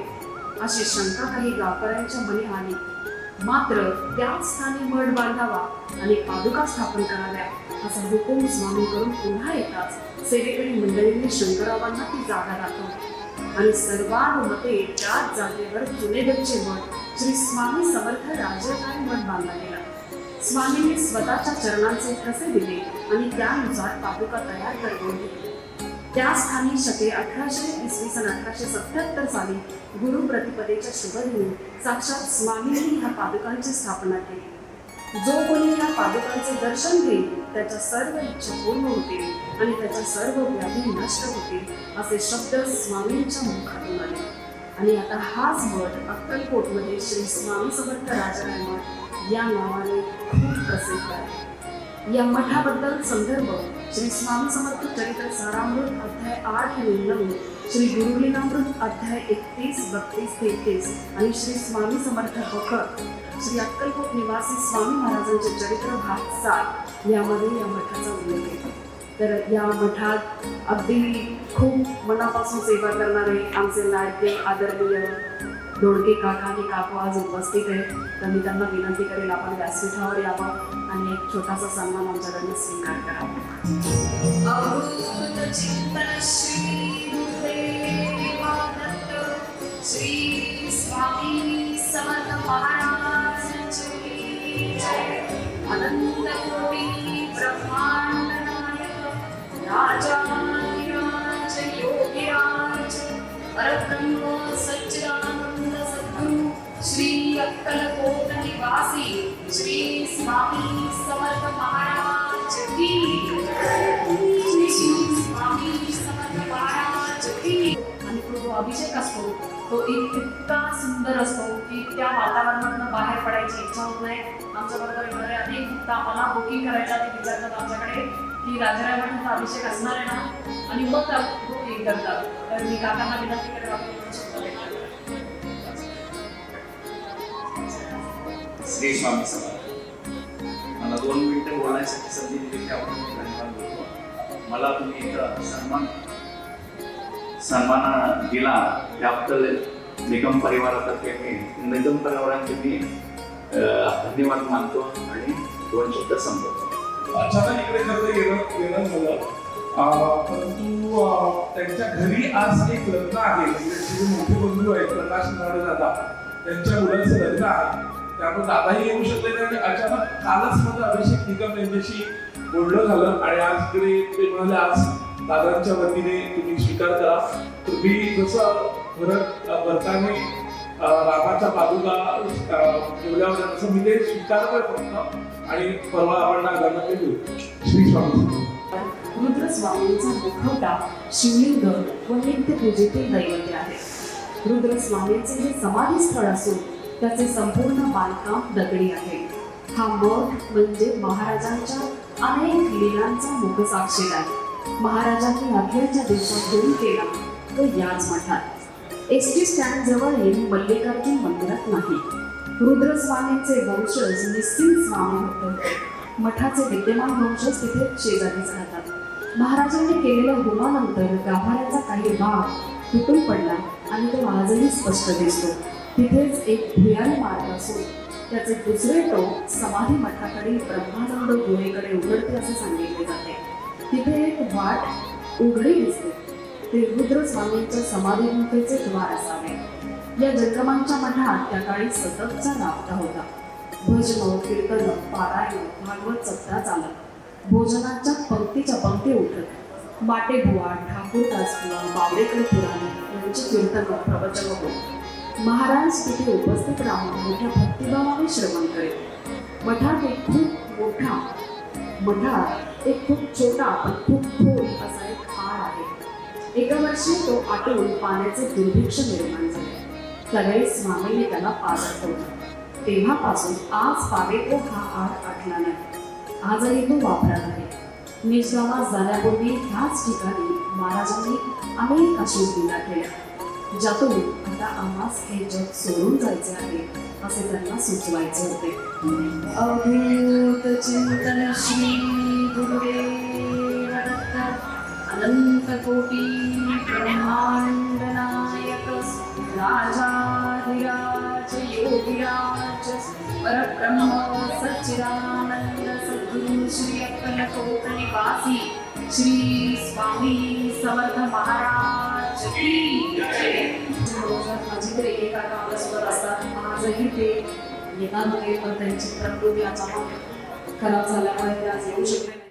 अशी शंका काही गावकऱ्यांच्या मनी आली. मात्र त्याच स्थानी मठ बांधावा आणि पादुका स्थापन कराव्या असा हुकूम स्वामी करून पुन्हा येताच सेवेकरी मंडळींनी शंकररावांना ती जागा दाखवली आणि सर्वानुमते त्याच जागेवर सुनेगच्चे मठ श्री स्वामी समर्थ राजराय मठ बांधला गेला. स्वामींनी स्वतःच्या चरणांचे ठसे दिले आणि त्यानुसार पादुका तयार करून घेतली. त्या स्थानी शके 1877 साली गुरु प्रतिपदेच्या शुभदिनी साक्षात स्वामींनी ह्या पादुकांची स्थापना केली. जो कोणी या पादुकांचे दर्शन घेईल त्याच्या सर्व इच्छा पूर्ण होतील आणि त्याच्या सर्व व्याधी नष्ट होतील असे शब्द स्वामींच्या मुखातून आले. आणि आता हाच मठ अक्कलकोटमध्ये श्री स्वामी समर्थ राजराय मठ या नावाने खूप प्रसिद्ध आहे. या मठाबद्दल संदर्भ श्री स्वामी समर्थ चरित्र सारामृत अध्याय 8 आणि 9, श्री गुरुलीलामृत अध्याय 31, 32, 33 आणि श्री स्वामी समर्थ बखर श्री अक्कलकोट निवासी स्वामी महाराजांचे चरित्र भाग 7 यामध्ये या मठाचा उल्लेख आहे. तर या मठात अगदी खूप मनापासून सेवा करणारे आमचे लाडके आदरणीय दोडके काका आणि काकू आज उपस्थित आहेत. तर मी त्यांना विनंती करेल आपण व्यासपीठावर यावं आणि एक छोटासा सन्मान आमच्याकडनं स्वीकार करावा. श्री स्वामी समर्थ महाराज अनंत कोटी ब्रह्मांड नायक राजाधिराज योगीराज परब्रह्म सच्चिदानंद सद्गुरु श्री अक्कलकोट निवासी श्री स्वामी समर्थ महाराज की श्री स्वामी समर्थ महाराज की. आणि तो जो अभिषेक असतो तो इतका सुंदर असतो की त्या वातावरणातून बाहेर पडायची इच्छा होत नाही. आमच्याबरोबर येणारे अनेक भक्त आम्हाला बुकिंग करायच्या ते विचारतात आमच्याकडे की राजाराय मठाचा अभिषेक असणार आहे ना, आणि मग बुकिंग करतात. तर मी काकांना विनंती करेन आपण श्री स्वामी समर्थ. मला 2 मिनिटं बोलण्यासाठी संधी दिली त्याबद्दल धन्यवाद बोलतो. मला तुम्ही एक सन्मान दिला त्याबद्दल निगम परिवारातर्फे मी निगम परिवारांचे मी धन्यवाद मानतो आणि 2 शब्द संपवतो. अचानक इकडे खरं येणं झालं, परंतु त्यांच्या घरी आज एक लग्न आहे. म्हणजे मोठे बंधू आहेत प्रकाश नाडे दादा, त्यांच्या मुलाचं लग्न आहे. त्यामुळे दादाही येऊ शकले नाही आणि अचानक कालच माझा अभिषेक निगम यांच्याशी बोलणं झालं आणि आज इकडे ते म्हणाले आज दादांच्या वतीने तुम्ही स्वीकार करा. तर मी जसं भरताने रामाच्या पादुका ठेवल्या होत्या तसं मी ते स्वीकारतोय फक्त आणि परवा आपण दादांना ते देऊ. श्री स्वामी. रुद्रस्वामींचा मुखवटा शिवलिंग व नित्यपूजेतील दैवते आहे. रुद्रस्वामींचे हे समाधी स्थळ असून त्याचे संपूर्ण बांधकाम दगडी आहे. हा मठ म्हणजे महाराजांच्या अनेक लीलांचा मुखसाक्षीर आहे. महाराजांनी अखेरच्या दिवसात दोन केला तो याच मठात. एसटी स्टँड जवळ येऊन मल्लिकार्जुन मंदिरात नाही. रुद्रस्वामींचे वंशज निश्चित स्वामी होते. मठाचे विद्यमान वंशज तिथे शेजारीच राहतात. महाराजांनी केलेल्या होमानंतर गाभाऱ्याचा काही भाग तुटून पडला आणि तो आजही स्पष्ट दिसतो. तिथेच एक भुयारी मार्ग असून त्याचे दुसरे टोक समाधी मठाकडील ब्रह्मानंद गुहेकडे उघडते असे सांगितले जाते. तिथे एक वाट उघडी दिसते. ते रुद्रस्वामींच्या समाधीमुखेचे द्वार असावे. या जंगमांच्या मठात त्या काळी सततचा राबता होता. भजन कीर्तन पारायण भागवत सप्ताह चालत. भोजनाच्या पंक्तीच्या पंक्ती उठत. माटे बुवा ठाकूर दासबुवा बावडेकर पुराणे यांची कीर्तन प्रवचन होत. महाराज तिथे उपस्थित राहून मोठ्या भक्तिभावाने श्रवण करेल. मठात एक खूप छोटा पण खूप खोल असा एक आड आहे. एका वर्षी तो आटून पाण्याचे दुर्भिक्ष निर्माण झाले. त्यावेळेस स्वामींनी त्याला पाजत ठेवला. तेव्हापासून आज पावे तो हा आड आटला नाही. आजही तो वापरात आहे. निजगावात जाण्यापूर्वी ह्याच ठिकाणी महाराजांनी अनेक अशी लीला केल्या ज्यातून आता आम्हास हे जग सोडून जायचे आहे असे त्यांना सुचवायचे होते. अभूत चिंतन श्री गुरुदेव दत्त अनंत कोटी ब्रह्मांड नायक राजाधिराज योगिराज परब्रह्म सच्चिदानंद सद्गुरु श्री अक्कलकोट निवासी श्री स्वामी समर्थ महाराज की जय. माझी तर एकेका आपल्यासोबत असतात. आजही ते येणार होते पण त्यांची प्रकृती अचानक खराब झाल्यामुळे ते आज येऊ शकले नाही.